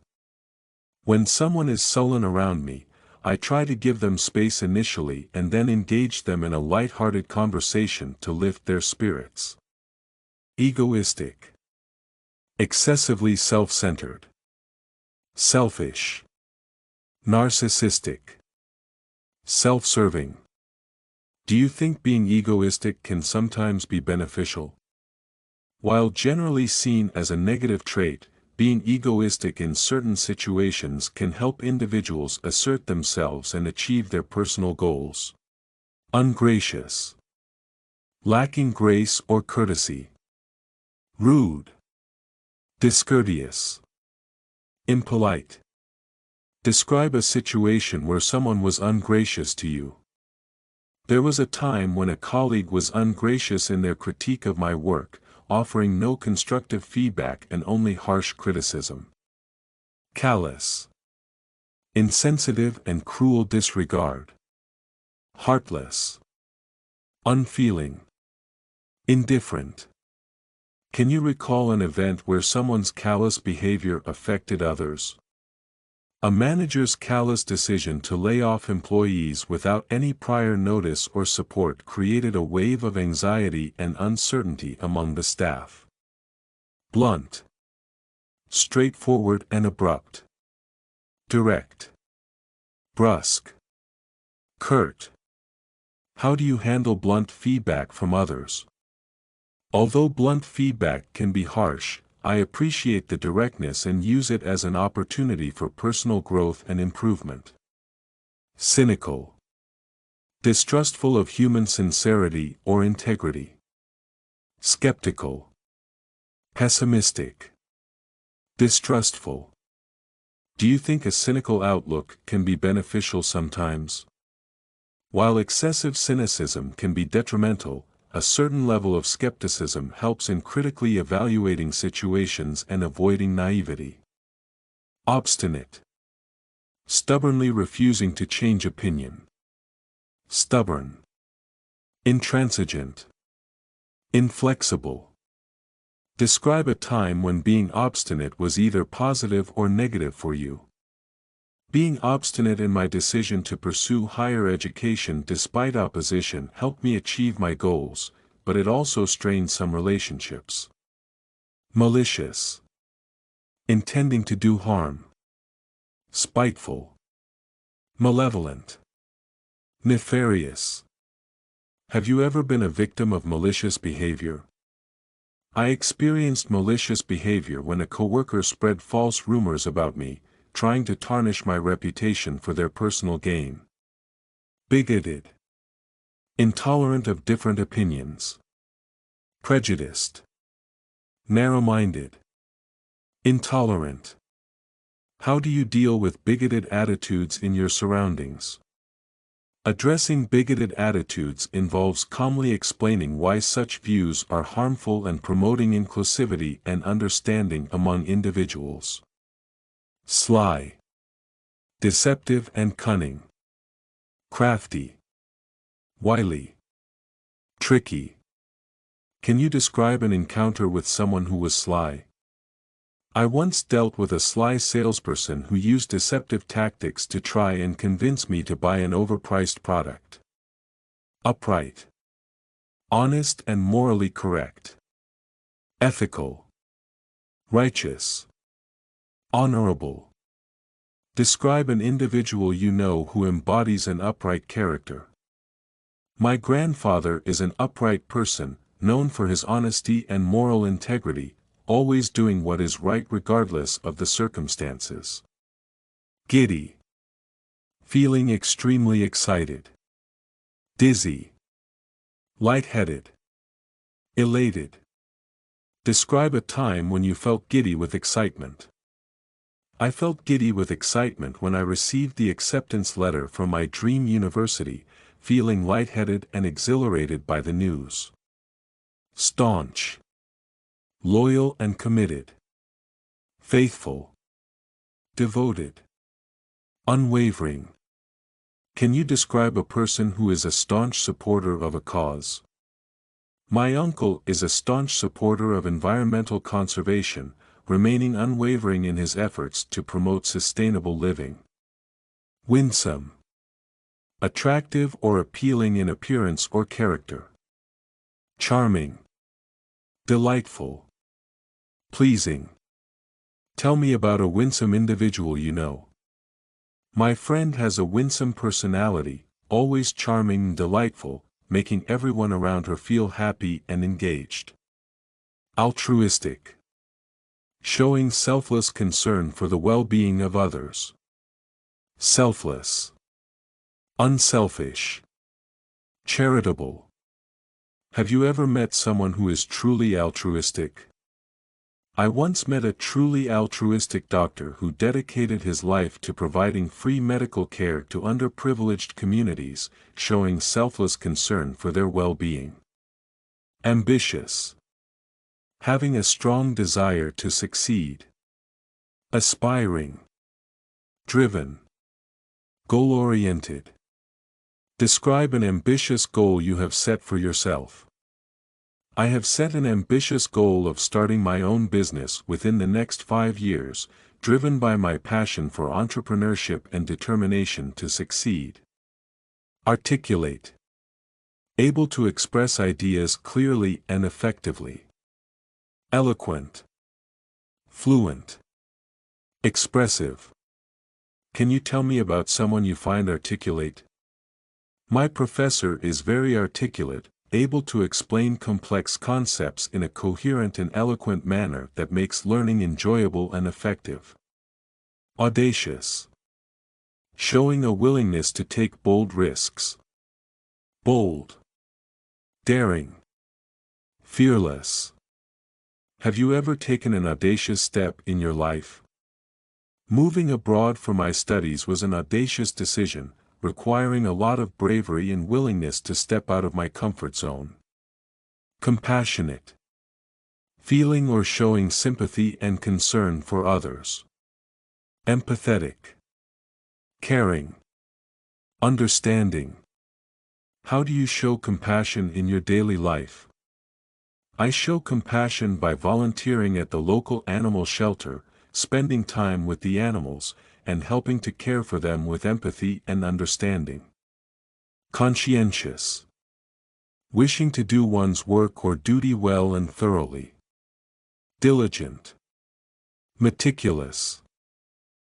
When someone is sullen around me, I try to give them space initially and then engage them in a light-hearted conversation to lift their spirits. Egoistic. Excessively self-centered. Selfish. Narcissistic. Self-serving. Do you think being egoistic can sometimes be beneficial? While generally seen as a negative trait, being egoistic in certain situations can help individuals assert themselves and achieve their personal goals. Ungracious. Lacking grace or courtesy. Rude. Discourteous. Impolite. Describe a situation where someone was ungracious to you. There was a time when a colleague was ungracious in their critique of my work, offering no constructive feedback and only harsh criticism. Callous. Insensitive and cruel disregard. Heartless. Unfeeling. Indifferent. Can you recall an event where someone's callous behavior affected others? A manager's callous decision to lay off employees without any prior notice or support created a wave of anxiety and uncertainty among the staff. Blunt. Straightforward and abrupt. Direct. Brusque. Curt. How do you handle blunt feedback from others? Although blunt feedback can be harsh, I appreciate the directness and use it as an opportunity for personal growth and improvement. Cynical. Distrustful of human sincerity or integrity. Skeptical. Pessimistic. Distrustful. Do you think a cynical outlook can be beneficial sometimes? While excessive cynicism can be detrimental, a certain level of skepticism helps in critically evaluating situations and avoiding naivety. Obstinate. Stubbornly refusing to change opinion. Stubborn. Intransigent. Inflexible. Describe a time when being obstinate was either positive or negative for you. Being obstinate in my decision to pursue higher education despite opposition helped me achieve my goals, but it also strained some relationships. Malicious. Intending to do harm. Spiteful. Malevolent. Nefarious. Have you ever been a victim of malicious behavior? I experienced malicious behavior when a coworker spread false rumors about me, trying to tarnish my reputation for their personal gain. Bigoted. Intolerant of different opinions. Prejudiced. Narrow-minded. Intolerant. How do you deal with bigoted attitudes in your surroundings? Addressing bigoted attitudes involves calmly explaining why such views are harmful and promoting inclusivity and understanding among individuals. Sly. Deceptive and cunning. Crafty. Wily. Tricky. Can you describe an encounter with someone who was sly? I once dealt with a sly salesperson who used deceptive tactics to try and convince me to buy an overpriced product. Upright. Honest and morally correct. Ethical. Righteous. Honorable. Describe an individual you know who embodies an upright character. My grandfather is an upright person, known for his honesty and moral integrity, always doing what is right regardless of the circumstances. Giddy. Feeling extremely excited. Dizzy. Lightheaded. Elated. Describe a time when you felt giddy with excitement. I felt giddy with excitement when I received the acceptance letter from my dream university, feeling lightheaded and exhilarated by the news. Staunch. Loyal and committed. Faithful. Devoted. Unwavering. Can you describe a person who is a staunch supporter of a cause? My uncle is a staunch supporter of environmental conservation, remaining unwavering in his efforts to promote sustainable living. Winsome. Attractive or appealing in appearance or character. Charming. Delightful. Pleasing. Tell me about a winsome individual you know. My friend has a winsome personality, always charming and delightful, making everyone around her feel happy and engaged. Altruistic. Showing selfless concern for the well-being of others. Selfless. Unselfish. Charitable. Have you ever met someone who is truly altruistic? I once met a truly altruistic doctor who dedicated his life to providing free medical care to underprivileged communities, showing selfless concern for their well-being. Ambitious. Having a strong desire to succeed. Aspiring. Driven. Goal-oriented. Describe an ambitious goal you have set for yourself. I have set an ambitious goal of starting my own business within the next 5 years, driven by my passion for entrepreneurship and determination to succeed. Articulate. Able to express ideas clearly and effectively. Eloquent. Fluent. Expressive. Can you tell me about someone you find articulate? My professor is very articulate, able to explain complex concepts in a coherent and eloquent manner that makes learning enjoyable and effective. Audacious. Showing a willingness to take bold risks. Bold. Daring. Fearless. Have you ever taken an audacious step in your life? Moving abroad for my studies was an audacious decision, requiring a lot of bravery and willingness to step out of my comfort zone. Compassionate. Feeling or showing sympathy and concern for others. Empathetic. Caring. Understanding. How do you show compassion in your daily life? I show compassion by volunteering at the local animal shelter, spending time with the animals, and helping to care for them with empathy and understanding. Conscientious. Wishing to do one's work or duty well and thoroughly. Diligent. Meticulous.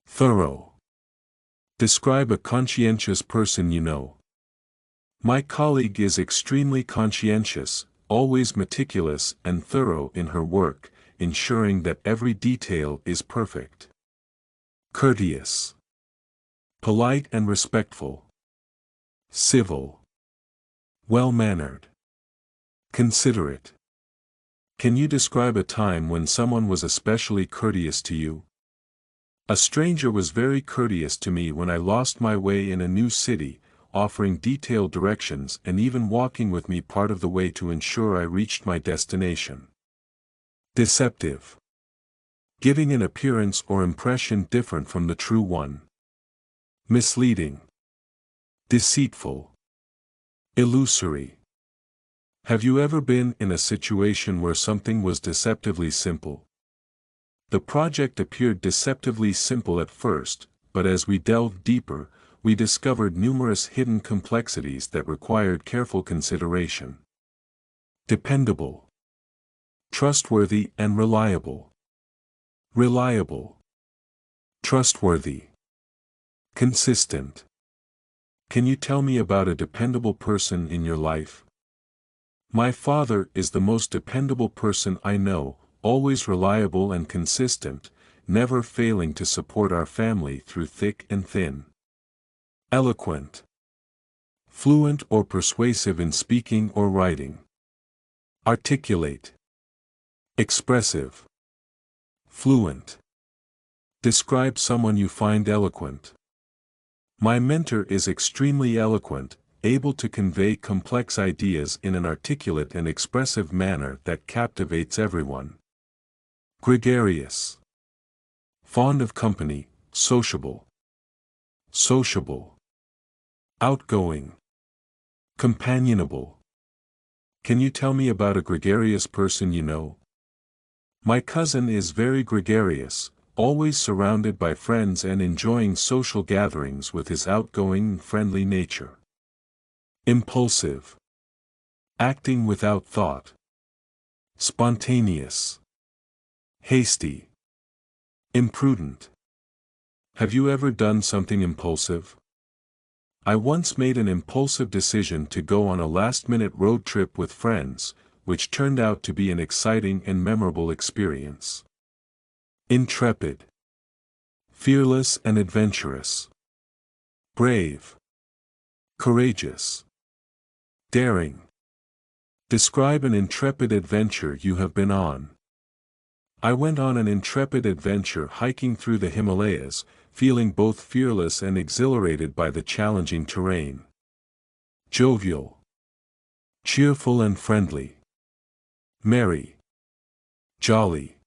Thorough. Describe a conscientious person you know. My colleague is extremely conscientious, always meticulous and thorough in her work, ensuring that every detail is perfect. Courteous. Polite and respectful. Civil. Well-mannered. Considerate. Can you describe a time when someone was especially courteous to you? A stranger was very courteous to me when I lost my way in a new city, offering detailed directions and even walking with me part of the way to ensure I reached my destination. Deceptive. Giving an appearance or impression different from the true one. Misleading. Deceitful. Illusory. Have you ever been in a situation where something was deceptively simple? The project appeared deceptively simple at first, but as we delved deeper, we discovered numerous hidden complexities that required careful consideration. Dependable. Trustworthy and reliable. Reliable. Trustworthy. Consistent. Can you tell me about a dependable person in your life? My father is the most dependable person I know, always reliable and consistent, never failing to support our family through thick and thin. Eloquent. Fluent or persuasive in speaking or writing. Articulate. Expressive. Fluent. Describe someone you find eloquent. My mentor is extremely eloquent, able to convey complex ideas in an articulate and expressive manner that captivates everyone. Gregarious. Fond of company, sociable. Sociable. Outgoing. Companionable. Can you tell me about a gregarious person you know? My cousin is very gregarious, always surrounded by friends and enjoying social gatherings with his outgoing and friendly nature. Impulsive. Acting without thought. Spontaneous. Hasty. Imprudent. Have you ever done something impulsive? I once made an impulsive decision to go on a last-minute road trip with friends, which turned out to be an exciting and memorable experience. Intrepid. Fearless and adventurous. Brave. Courageous. Daring. Describe an intrepid adventure you have been on. I went on an intrepid adventure hiking through the Himalayas, feeling both fearless and exhilarated by the challenging terrain. Jovial. Cheerful and friendly. Merry. Jolly.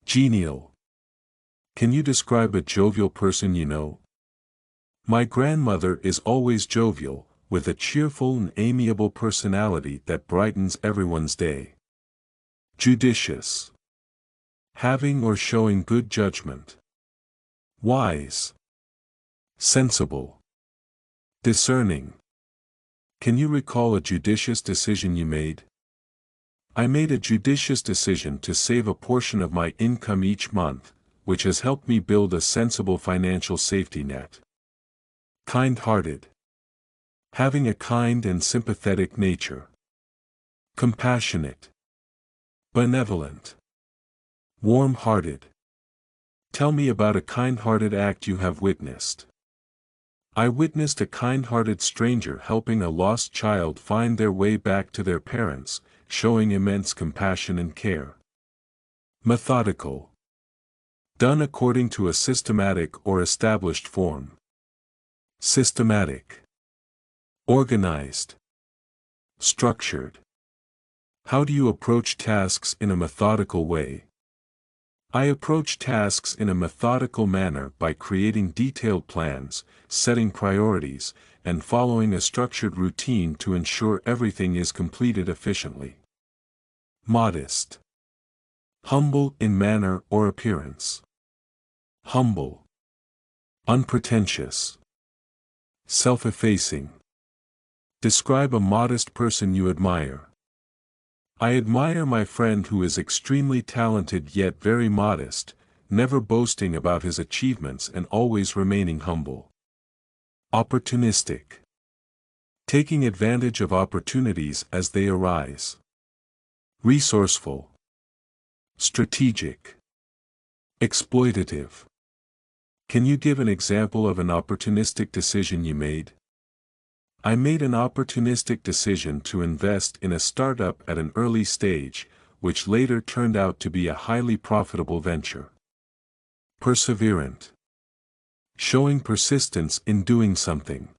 Genial. Can you describe a jovial person you know? My grandmother is always jovial, with a cheerful and amiable personality that brightens everyone's day. Judicious. Having or showing good judgment. Wise. Sensible. Discerning. Can you recall a judicious decision you made? I made a judicious decision to save a portion of my income each month, which has helped me build a sensible financial safety net. Kind-hearted. Having a kind and sympathetic nature. Compassionate. Benevolent. Warm-hearted. Tell me about a kind-hearted act you have witnessed. I witnessed a kind-hearted stranger helping a lost child find their way back to their parents, showing immense compassion and care. Methodical. Done according to a systematic or established form. Systematic. Organized. Structured. How do you approach tasks in a methodical way? I approach tasks in a methodical manner by creating detailed plans, setting priorities, and following a structured routine to ensure everything is completed efficiently. Modest. Humble in manner or appearance. Humble. Unpretentious. Self-effacing. Describe a modest person you admire. I admire my friend who is extremely talented yet very modest, never boasting about his achievements and always remaining humble. Opportunistic. Taking advantage of opportunities as they arise. Resourceful. Strategic. Exploitative. Can you give an example of an opportunistic decision you made? I made an opportunistic decision to invest in a startup at an early stage, which later turned out to be a highly profitable venture. Perseverant. Showing persistence in doing something.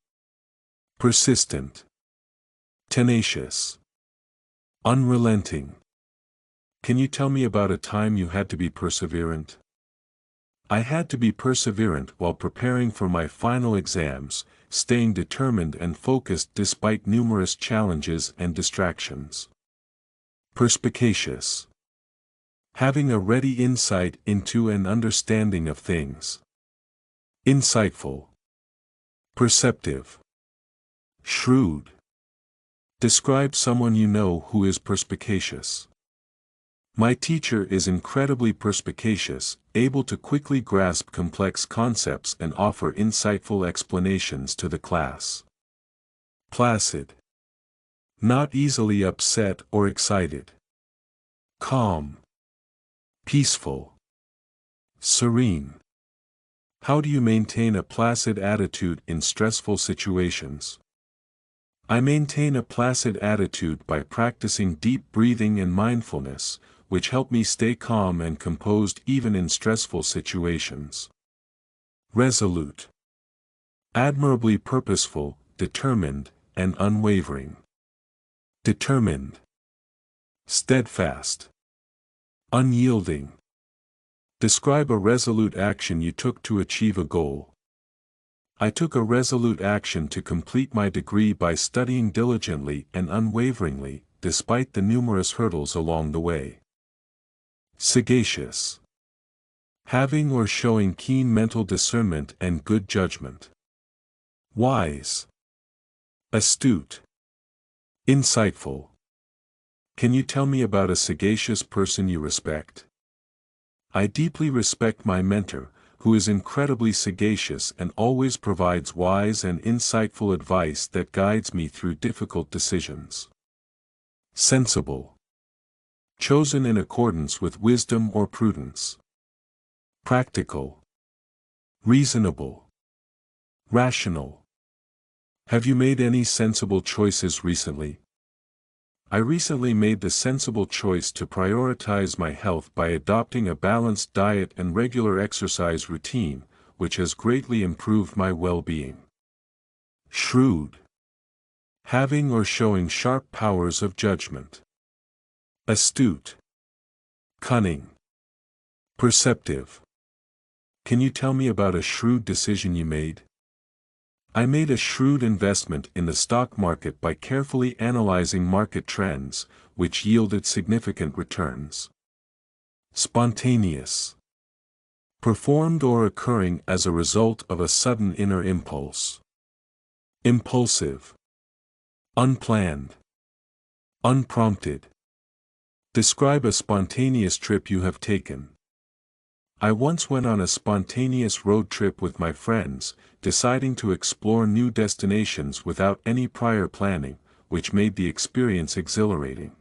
Persistent. Tenacious. Unrelenting. Can you tell me about a time you had to be perseverant? I had to be perseverant while preparing for my final exams, staying determined and focused despite numerous challenges and distractions. Perspicacious. Having a ready insight into and understanding of things. Insightful. Perceptive. Shrewd. Describe someone you know who is perspicacious. My teacher is incredibly perspicacious, able to quickly grasp complex concepts and offer insightful explanations to the class. Placid. Not easily upset or excited. Calm. Peaceful. Serene. How do you maintain a placid attitude in stressful situations? I maintain a placid attitude by practicing deep breathing and mindfulness, which help me stay calm and composed even in stressful situations. Resolute. Admirably purposeful, determined, and unwavering. Determined. Steadfast. Unyielding. Describe a resolute action you took to achieve a goal. I took a resolute action to complete my degree by studying diligently and unwaveringly, despite the numerous hurdles along the way. Sagacious. Having or showing keen mental discernment and good judgment. Wise. Astute. Insightful. Can you tell me about a sagacious person you respect? I deeply respect my mentor, who is incredibly sagacious and always provides wise and insightful advice that guides me through difficult decisions. Sensible. Chosen in accordance with wisdom or prudence. Practical. Reasonable. Rational. Have you made any sensible choices recently? I recently made the sensible choice to prioritize my health by adopting a balanced diet and regular exercise routine, which has greatly improved my well-being. Shrewd. Having or showing sharp powers of judgment. Astute. Cunning. Perceptive. Can you tell me about a shrewd decision you made? I made a shrewd investment in the stock market by carefully analyzing market trends, which yielded significant returns. Spontaneous. Performed or occurring as a result of a sudden inner impulse. Impulsive. Unplanned. Unprompted. Describe a spontaneous trip you have taken. I once went on a spontaneous road trip with my friends, deciding to explore new destinations without any prior planning, which made the experience exhilarating.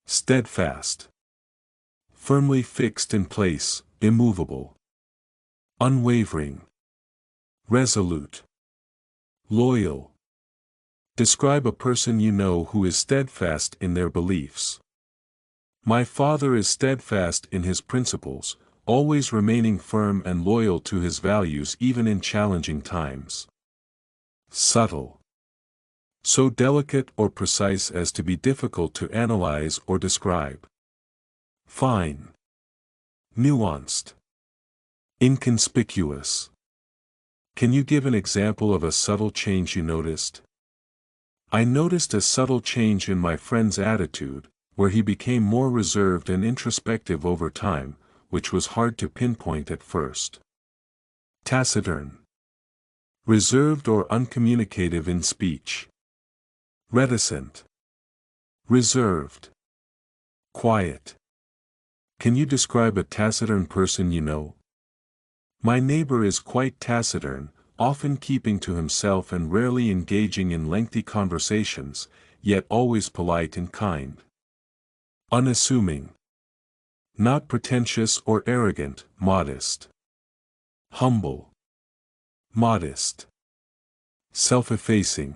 Steadfast. Firmly fixed in place, immovable. Unwavering. Resolute. Loyal. Describe a person you know who is steadfast in their beliefs. My father is steadfast in his principles, always remaining firm and loyal to his values even in challenging times. Subtle. So delicate or precise as to be difficult to analyze or describe. Fine. Nuanced. Inconspicuous. Can you give an example of a subtle change you noticed? I noticed a subtle change in my friend's attitude, where he became more reserved and introspective over time, which was hard to pinpoint at first. Taciturn. Reserved or uncommunicative in speech. Reticent. Reserved. Quiet. Can you describe a taciturn person you know? My neighbor is quite taciturn, often keeping to himself and rarely engaging in lengthy conversations, yet always polite and kind. Unassuming. Not pretentious or arrogant, modest. Humble. Modest. Self-effacing.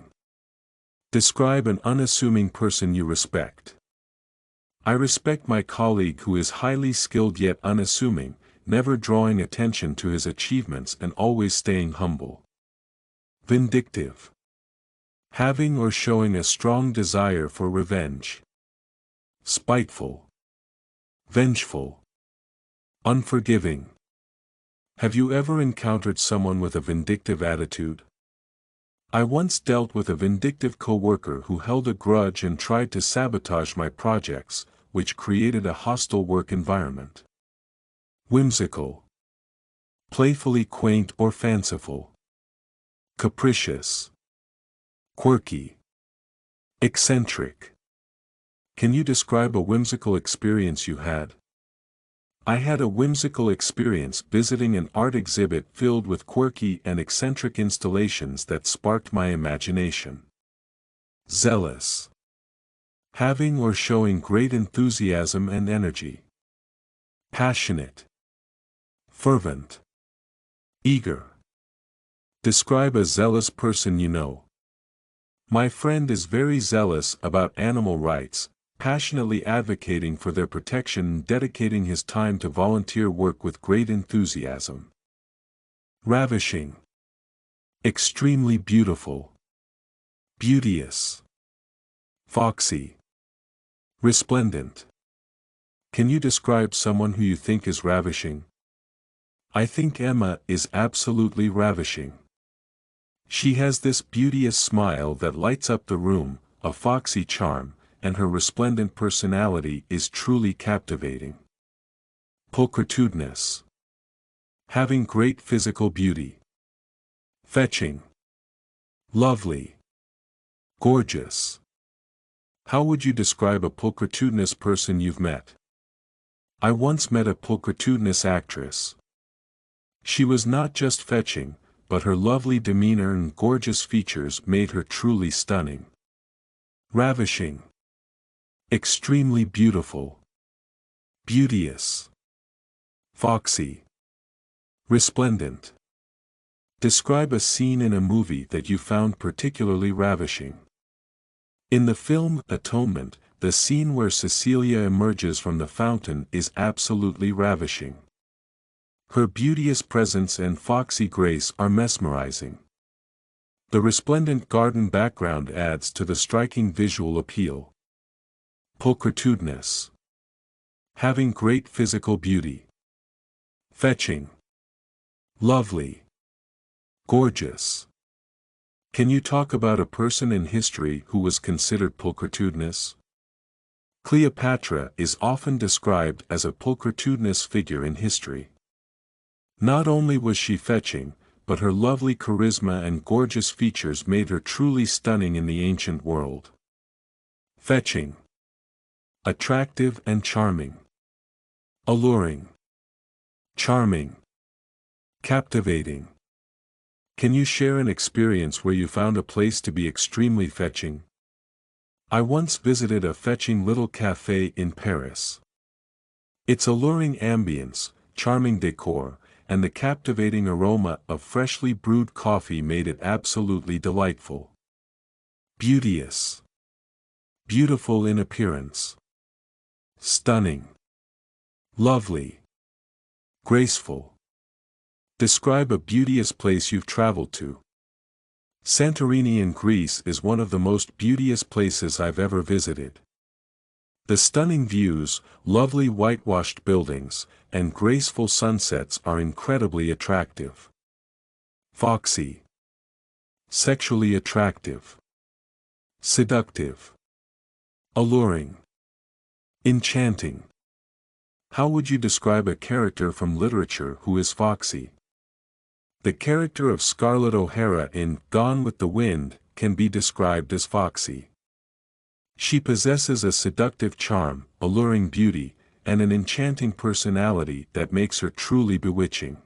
Describe an unassuming person you respect. I respect my colleague who is highly skilled yet unassuming, never drawing attention to his achievements and always staying humble. Vindictive. Having or showing a strong desire for revenge. Spiteful. Vengeful. Unforgiving. Have you ever encountered someone with a vindictive attitude? I once dealt with a vindictive coworker who held a grudge and tried to sabotage my projects, which created a hostile work environment. Whimsical. Playfully quaint or fanciful. Capricious. Quirky. Eccentric. Can you describe a whimsical experience you had? I had a whimsical experience visiting an art exhibit filled with quirky and eccentric installations that sparked my imagination. Zealous. Having or showing great enthusiasm and energy. Passionate. Fervent. Eager. Describe a zealous person you know. My friend is very zealous about animal rights, passionately advocating for their protection and dedicating his time to volunteer work with great enthusiasm. Ravishing. Extremely beautiful. Beauteous. Foxy. Resplendent. Can you describe someone who you think is ravishing? I think Emma is absolutely ravishing. She has this beauteous smile that lights up the room, a foxy charm, and her resplendent personality is truly captivating. Pulchritudinous. Having great physical beauty. Fetching. Lovely. Gorgeous. How would you describe a pulchritudinous person you've met? I once met a pulchritudinous actress. She was not just fetching, but her lovely demeanor and gorgeous features made her truly stunning. Ravishing. Extremely beautiful. Beauteous. Foxy. Resplendent. Describe a scene in a movie that you found particularly ravishing. In the film Atonement, the scene where Cecilia emerges from the fountain is absolutely ravishing. Her beauteous presence and foxy grace are mesmerizing. The resplendent garden background adds to the striking visual appeal. Pulchritudinous. Having great physical beauty. Fetching. Lovely. Gorgeous. Can you talk about a person in history who was considered pulchritudinous? Cleopatra is often described as a pulchritudinous figure in history. Not only was she fetching, but her lovely charisma and gorgeous features made her truly stunning in the ancient world. Fetching. Attractive and charming. Alluring. Charming. Captivating. Can you share an experience where you found a place to be extremely fetching? I once visited a fetching little cafe in Paris. Its alluring ambience, charming decor, and the captivating aroma of freshly brewed coffee made it absolutely delightful. Beauteous. Beautiful in appearance. Stunning. Lovely. Graceful. Describe a beauteous place you've traveled to. Santorini in Greece is one of the most beauteous places I've ever visited. The stunning views, lovely whitewashed buildings, and graceful sunsets are incredibly attractive. Foxy. Sexually attractive. Seductive. Alluring. Enchanting. How would you describe a character from literature who is foxy? The character of Scarlett O'Hara in Gone with the Wind can be described as foxy. She possesses a seductive charm, alluring beauty, and an enchanting personality that makes her truly bewitching.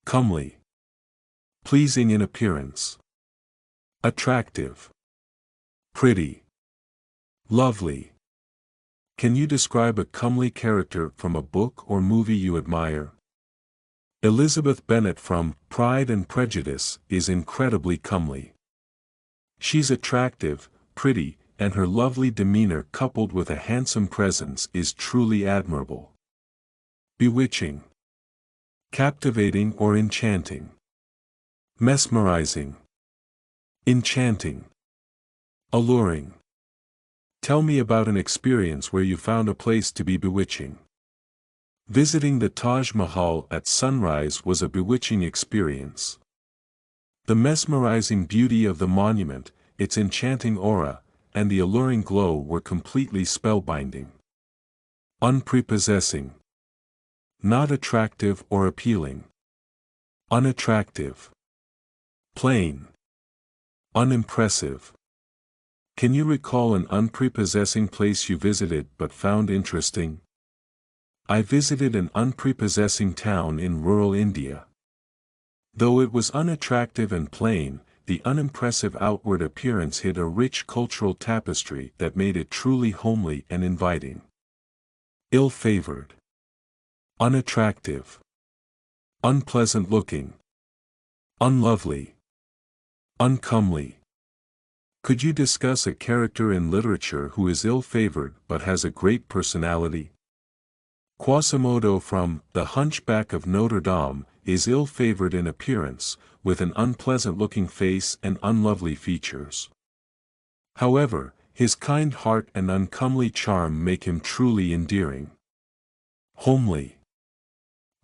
Comely. Pleasing in appearance. Attractive. Pretty. Lovely. Can you describe a comely character from a book or movie you admire? Elizabeth Bennet from Pride and Prejudice is incredibly comely. She's attractive, pretty, and her lovely demeanor coupled with a handsome presence is truly admirable. Bewitching. Captivating or enchanting. Mesmerizing. Enchanting. Alluring. Tell me about an experience where you found a place to be bewitching. Visiting the Taj Mahal at sunrise was a bewitching experience. The mesmerizing beauty of the monument, its enchanting aura, and the alluring glow were completely spellbinding. Unprepossessing. Not attractive or appealing. Unattractive. Plain. Unimpressive. Can you recall an unprepossessing place you visited but found interesting? I visited an unprepossessing town in rural India. Though it was unattractive and plain, the unimpressive outward appearance hid a rich cultural tapestry that made it truly homely and inviting. Ill-favored. Unattractive. Unpleasant-looking. Unlovely. Uncomely. Could you discuss a character in literature who is ill-favored but has a great personality? Quasimodo from The Hunchback of Notre Dame is ill-favored in appearance, with an unpleasant-looking face and unlovely features. However, his kind heart and uncomely charm make him truly endearing. Homely.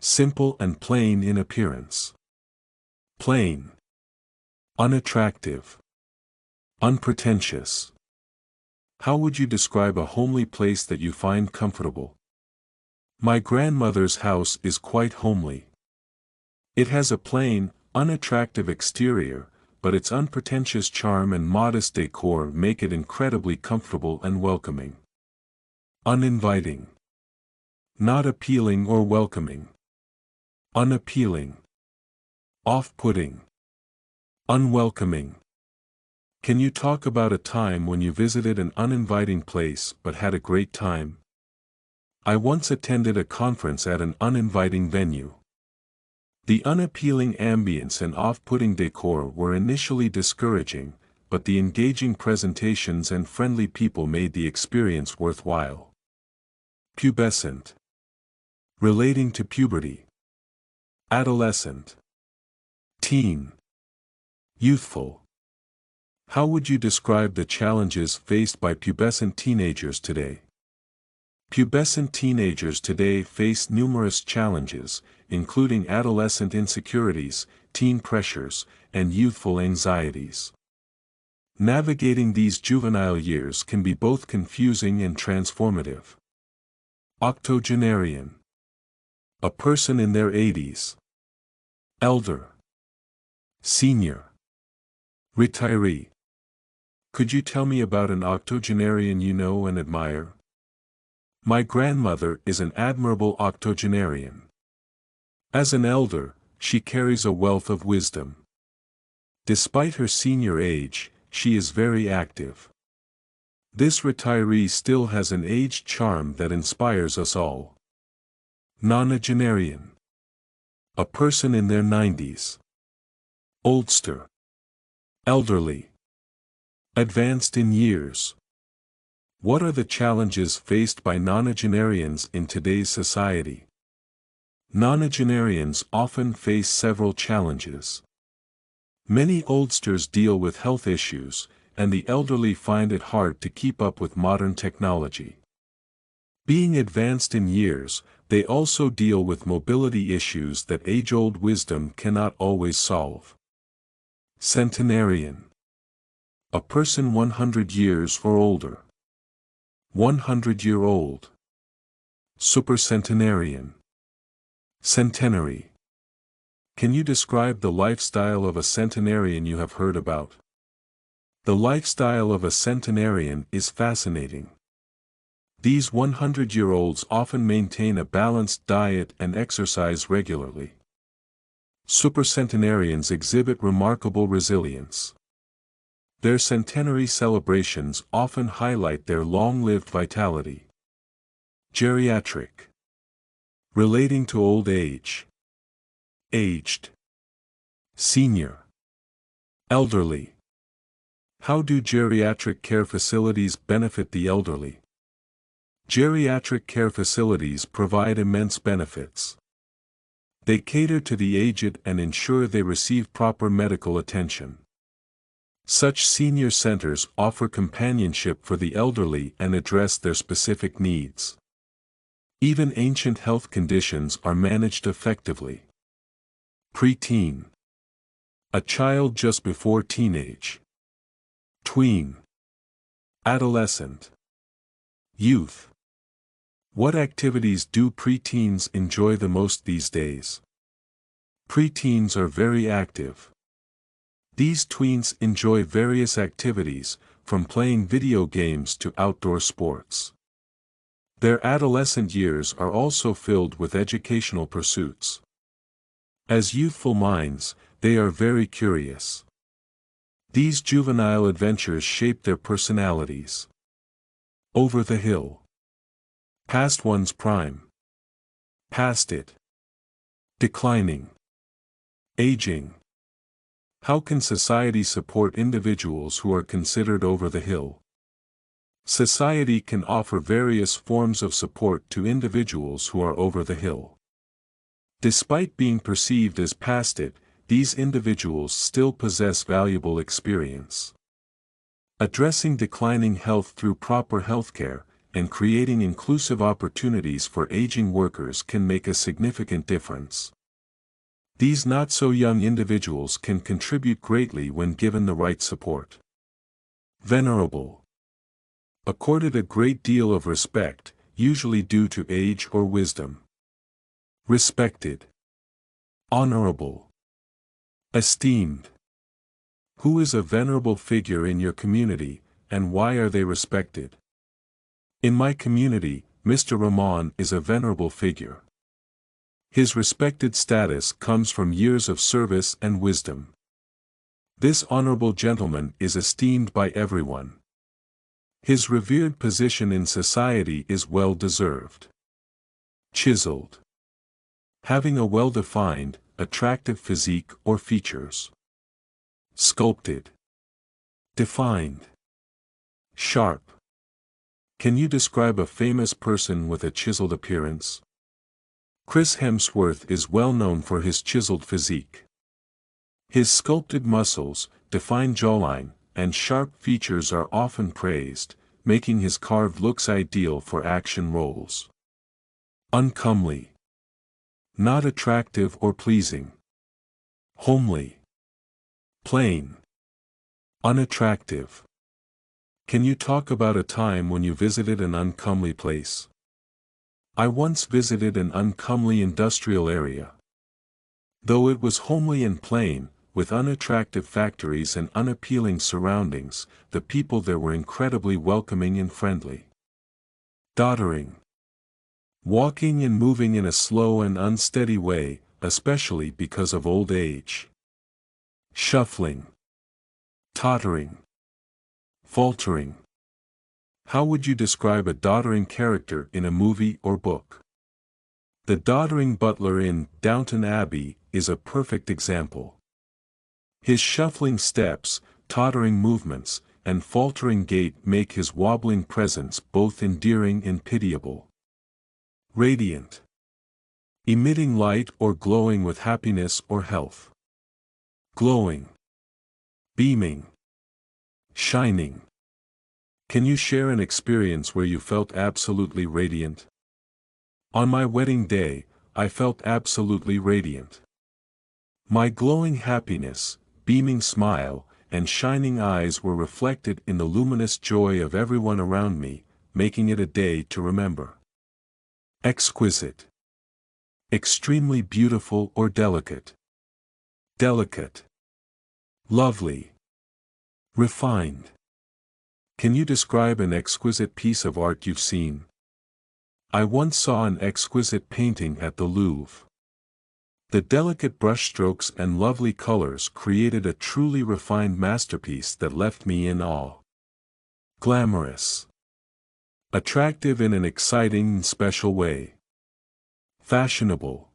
Simple and plain in appearance. Plain. Unattractive. Unpretentious. How would you describe a homely place that you find comfortable? My grandmother's house is quite homely. It has a plain, unattractive exterior, but its unpretentious charm and modest decor make it incredibly comfortable and welcoming. Uninviting. Not appealing or welcoming. Unappealing. Off-putting. Unwelcoming. Can you talk about a time when you visited an uninviting place but had a great time? I once attended a conference at an uninviting venue. The unappealing ambience and off-putting decor were initially discouraging, but the engaging presentations and friendly people made the experience worthwhile. Pubescent. Relating to puberty. Adolescent. Teen. Youthful. How would you describe the challenges faced by pubescent teenagers today? Pubescent teenagers today face numerous challenges, including adolescent insecurities, teen pressures, and youthful anxieties. Navigating these juvenile years can be both confusing and transformative. Octogenarian. A person in their 80s. Elder. Senior. Retiree. Could you tell me about an octogenarian you know and admire? My grandmother is an admirable octogenarian. As an elder, she carries a wealth of wisdom. Despite her senior age, she is very active. This retiree still has an aged charm that inspires us all. Nonagenarian. A person in their 90s. Oldster. Elderly. Advanced in years. What are the challenges faced by nonagenarians in today's society? Nonagenarians often face several challenges. Many oldsters deal with health issues, and the elderly find it hard to keep up with modern technology. Being advanced in years, they also deal with mobility issues that age-old wisdom cannot always solve. Centenarian. A person 100 years or older. 100-year-old. Supercentenarian. Centenary. Can you describe the lifestyle of a centenarian you have heard about? The lifestyle of a centenarian is fascinating. These 100-year-olds often maintain a balanced diet and exercise regularly. Supercentenarians exhibit remarkable resilience. Their centenary celebrations often highlight their long-lived vitality. Geriatric. Relating to old age. Aged. Senior. Elderly. How do geriatric care facilities benefit the elderly? Geriatric care facilities provide immense benefits. They cater to the aged and ensure they receive proper medical attention. Such senior centers offer companionship for the elderly and address their specific needs. Even ancient health conditions are managed effectively. Preteen. A child just before teenage. Tween. Adolescent. Youth. What activities do preteens enjoy the most these days? Preteens are very active. These tweens enjoy various activities, from playing video games to outdoor sports. Their adolescent years are also filled with educational pursuits. As youthful minds, they are very curious. These juvenile adventures shape their personalities. Over the hill. Past one's prime. Past it. Declining. Aging. How can society support individuals who are considered over the hill? Society can offer various forms of support to individuals who are over the hill. Despite being perceived as past it, these individuals still possess valuable experience. Addressing declining health through proper healthcare and creating inclusive opportunities for aging workers can make a significant difference. These not-so-young individuals can contribute greatly when given the right support. Venerable. Accorded a great deal of respect, usually due to age or wisdom. Respected. Honorable. Esteemed. Who is a venerable figure in your community, and why are they respected? In my community, Mr. Rahman is a venerable figure. His respected status comes from years of service and wisdom. This honorable gentleman is esteemed by everyone. His revered position in society is well deserved. Chiseled. Having a well-defined, attractive physique or features. Sculpted. Defined. Sharp. Can you describe a famous person with a chiseled appearance? Chris Hemsworth is well known for his chiseled physique. His sculpted muscles, defined jawline, and sharp features are often praised, making his carved looks ideal for action roles. Uncomely. Not attractive or pleasing. Homely. Plain. Unattractive. Can you talk about a time when you visited an uncomely place? I once visited an uncomely industrial area. Though it was homely and plain, with unattractive factories and unappealing surroundings, the people there were incredibly welcoming and friendly. Doddering. Walking and moving in a slow and unsteady way, especially because of old age. Shuffling. Tottering. Faltering. How would you describe a doddering character in a movie or book? The doddering butler in Downton Abbey is a perfect example. His shuffling steps, tottering movements, and faltering gait make his wobbling presence both endearing and pitiable. Radiant. Emitting light or glowing with happiness or health. Glowing. Beaming. Shining. Can you share an experience where you felt absolutely radiant? On my wedding day, I felt absolutely radiant. My glowing happiness, beaming smile, and shining eyes were reflected in the luminous joy of everyone around me, making it a day to remember. Exquisite. Extremely beautiful or delicate. Delicate. Lovely. Refined. Can you describe an exquisite piece of art you've seen? I once saw an exquisite painting at the Louvre. The delicate brushstrokes and lovely colors created a truly refined masterpiece that left me in awe. Glamorous. Attractive in an exciting and special way. Fashionable.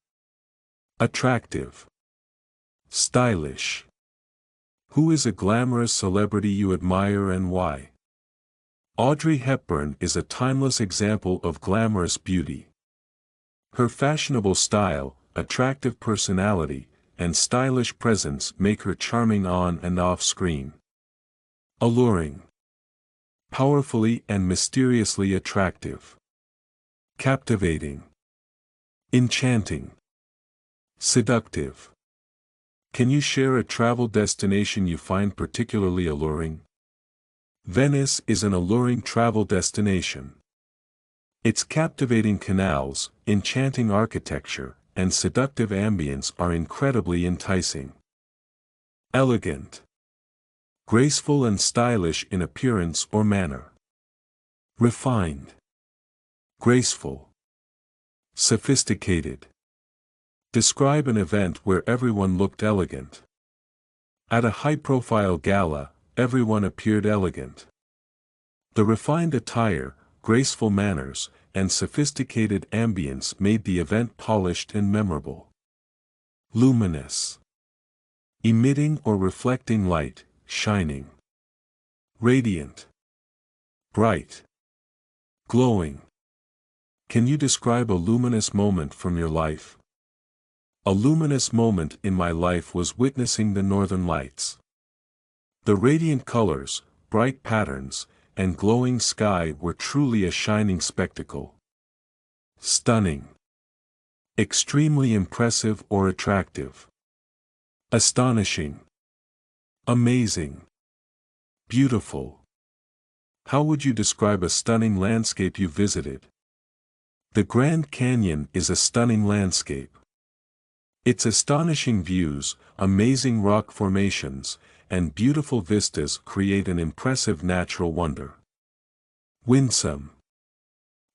Attractive. Stylish. Who is a glamorous celebrity you admire and why? Audrey Hepburn is a timeless example of glamorous beauty. Her fashionable style, attractive personality, and stylish presence make her charming on and off screen. Alluring. Powerfully and mysteriously attractive. Captivating. Enchanting. Seductive. Can you share a travel destination you find particularly alluring? Venice is an alluring travel destination. Its captivating canals, enchanting architecture, and seductive ambience are incredibly enticing. Elegant. Graceful and stylish in appearance or manner. Refined. Graceful. Sophisticated. Describe an event where everyone looked elegant. At a high-profile gala, everyone appeared elegant. The refined attire, graceful manners, and sophisticated ambience made the event polished and memorable. Luminous. Emitting or reflecting light, shining. Radiant. Bright. Glowing. Can you describe a luminous moment from your life? A luminous moment in my life was witnessing the Northern Lights. The radiant colors, bright patterns, and glowing sky were truly a shining spectacle. Stunning. Extremely impressive or attractive. Astonishing. Amazing. Beautiful. How would you describe a stunning landscape you visited? The Grand Canyon is a stunning landscape. Its astonishing views, amazing rock formations, and beautiful vistas create an impressive natural wonder. Winsome.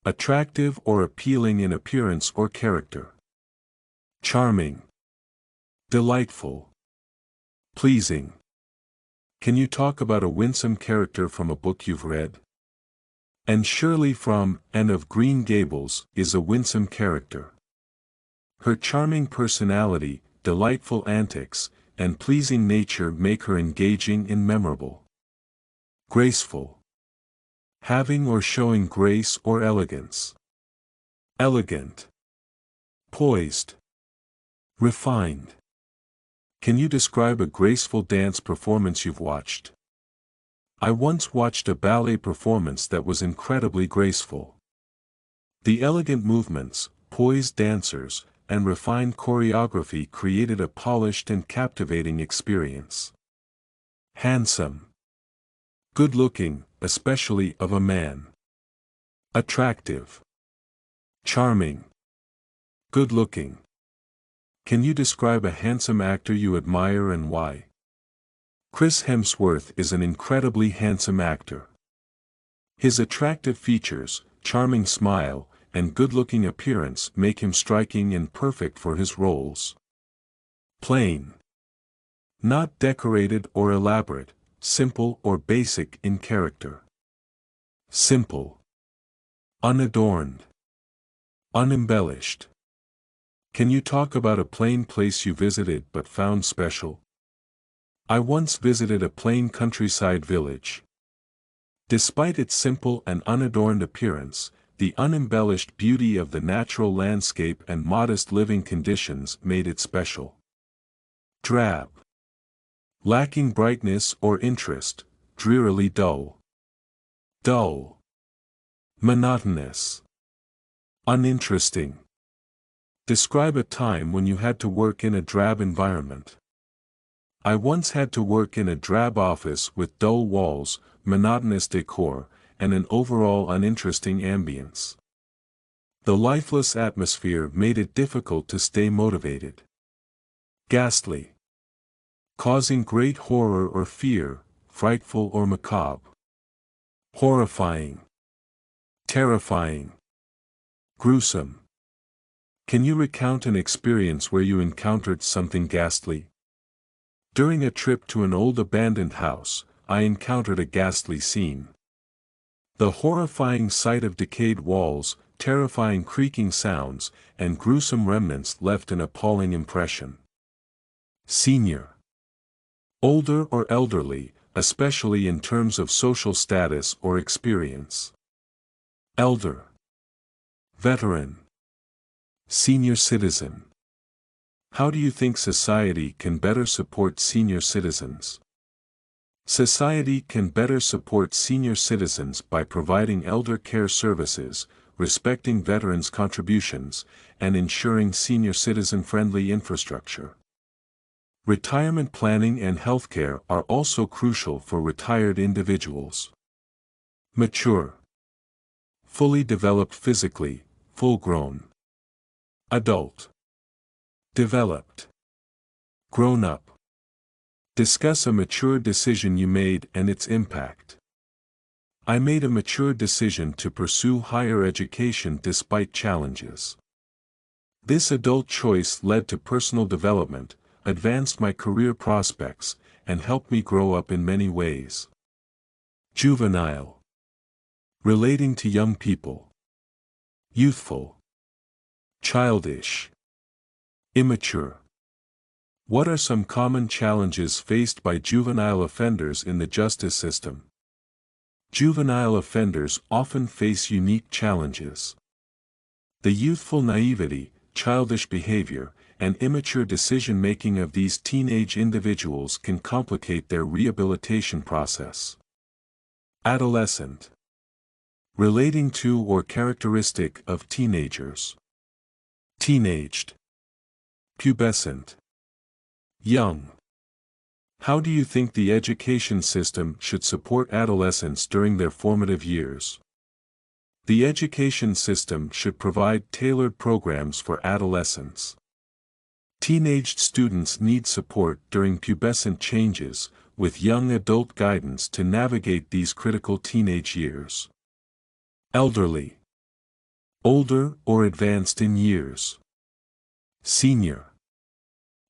Attractive or appealing in appearance or character. Charming. Delightful. Pleasing. Can you talk about a winsome character from a book you've read? Anne Shirley from Anne of Green Gables is a winsome character. Her charming personality, delightful antics, and pleasing nature make her engaging and memorable. Graceful. Having or showing grace or elegance. Elegant. Poised. Refined. Can you describe a graceful dance performance you've watched? I once watched a ballet performance that was incredibly graceful. The elegant movements, poised dancers, and refined choreography created a polished and captivating experience. Handsome. Good-looking, especially of a man. Attractive. Charming. Good-looking. Can you describe a handsome actor you admire and why? Chris Hemsworth is an incredibly handsome actor. His attractive features, charming smile, and good-looking appearance make him striking and perfect for his roles. Plain. Not decorated or elaborate, simple or basic in character. Simple. Unadorned. Unembellished. Can you talk about a plain place you visited but found special? I once visited a plain countryside village. Despite its simple and unadorned appearance, the unembellished beauty of the natural landscape and modest living conditions made it special. Drab. Lacking brightness or interest, drearily dull. Dull. Monotonous. Uninteresting. Describe a time when you had to work in a drab environment. I once had to work in a drab office with dull walls, monotonous decor, and an overall uninteresting ambience. The lifeless atmosphere made it difficult to stay motivated. Ghastly. Causing great horror or fear, frightful or macabre. Horrifying. Terrifying. Gruesome. Can you recount an experience where you encountered something ghastly? During a trip to an old abandoned house, I encountered a ghastly scene. The horrifying sight of decayed walls, terrifying creaking sounds, and gruesome remnants left an appalling impression. Senior. Older or elderly, especially in terms of social status or experience. Elder. Veteran. Senior citizen. How do you think society can better support senior citizens? Society can better support senior citizens by providing elder care services, respecting veterans' contributions, and ensuring senior citizen-friendly infrastructure. Retirement planning and healthcare are also crucial for retired individuals. Mature. Fully developed physically, full-grown. Adult. Developed. Grown up. Discuss a mature decision you made and its impact. I made a mature decision to pursue higher education despite challenges. This adult choice led to personal development, advanced my career prospects, and helped me grow up in many ways. Juvenile. Relating to young people. Youthful. Childish. Immature. What are some common challenges faced by juvenile offenders in the justice system? Juvenile offenders often face unique challenges. The youthful naivety, childish behavior, and immature decision-making of these teenage individuals can complicate their rehabilitation process. Adolescent. Relating to or characteristic of teenagers. Teenaged. Pubescent. Young. How do you think the education system should support adolescents during their formative years? The education system should provide tailored programs for adolescents. Teenaged students need support during pubescent changes, with young adult guidance to navigate these critical teenage years. Elderly. Older or advanced in years. Senior.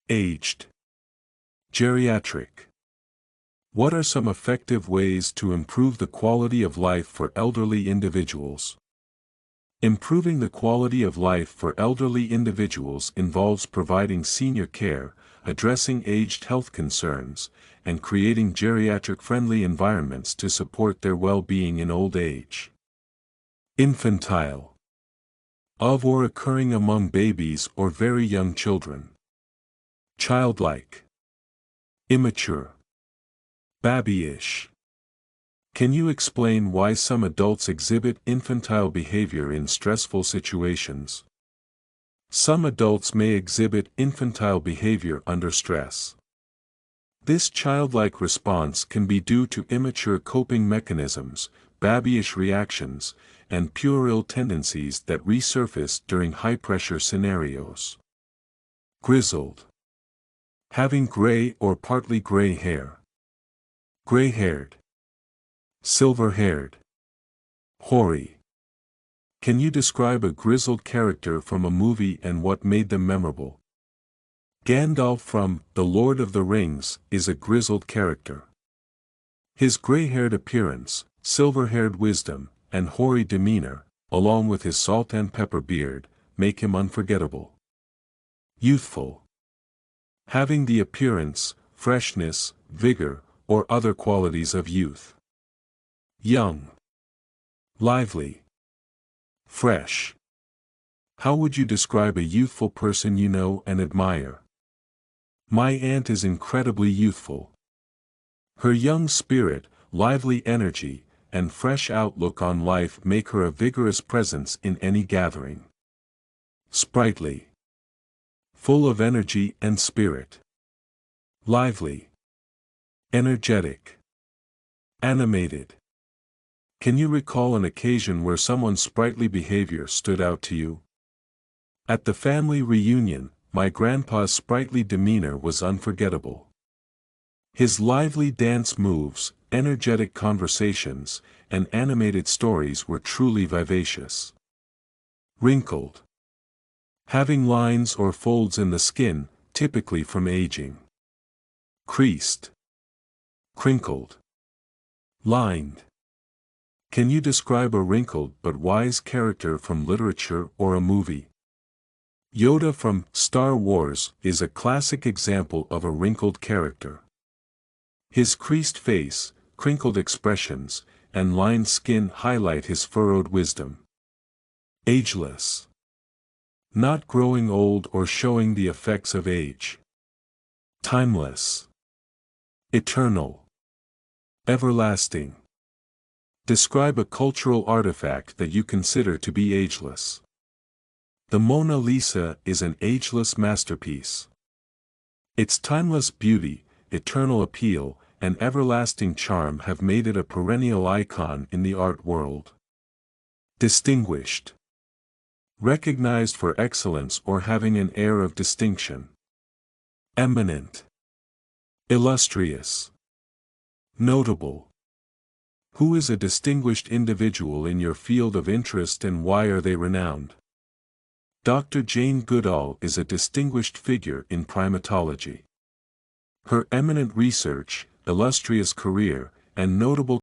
Aged. Geriatric. What are some effective ways to improve the quality of life for elderly individuals? Improving the quality of life for elderly individuals involves providing senior care, addressing aged health concerns, and creating geriatric-friendly environments to support their well-being in old age. Infantile. Of or occurring among babies or very young children. Childlike. Immature. Babyish. Can you explain why some adults exhibit infantile behavior in stressful situations? Some adults may exhibit infantile behavior under stress. This childlike response can be due to immature coping mechanisms, babyish reactions, and puerile tendencies that resurface during high-pressure scenarios. Grizzled. Having gray or partly gray hair. Gray-haired. Silver-haired. Hoary. Can you describe a grizzled character from a movie and what made them memorable? Gandalf from The Lord of the Rings is a grizzled character. His gray-haired appearance, silver-haired wisdom, and hoary demeanor, along with his salt and pepper beard, make him unforgettable. Youthful. Having the appearance, freshness, vigor, or other qualities of youth. Young. Lively. Fresh. How would you describe a youthful person you know and admire? My aunt is incredibly youthful. Her young spirit, lively energy, and fresh outlook on life make her a vigorous presence in any gathering. Sprightly. Full of energy and spirit. Lively. Energetic. Animated. Can you recall an occasion where someone's sprightly behavior stood out to you? At the family reunion, my grandpa's sprightly demeanor was unforgettable. His lively dance moves, energetic conversations, and animated stories were truly vivacious. Wrinkled. Having lines or folds in the skin, typically from aging. Creased. Crinkled. Lined. Can you describe a wrinkled but wise character from literature or a movie? Yoda from Star Wars is a classic example of a wrinkled character. His creased face, crinkled expressions, and lined skin highlight his furrowed wisdom. Ageless. Not growing old or showing the effects of age. Timeless. Eternal. Everlasting. Describe a cultural artifact that you consider to be ageless. The Mona Lisa is an ageless masterpiece. Its timeless beauty, eternal appeal, and everlasting charm have made it a perennial icon in the art world. Distinguished. Recognized for excellence or having an air of distinction. Eminent. Illustrious. Notable. Who is a distinguished individual in your field of interest and why are they renowned? Dr. Jane Goodall is a distinguished figure in primatology. Her eminent research, illustrious career, and notable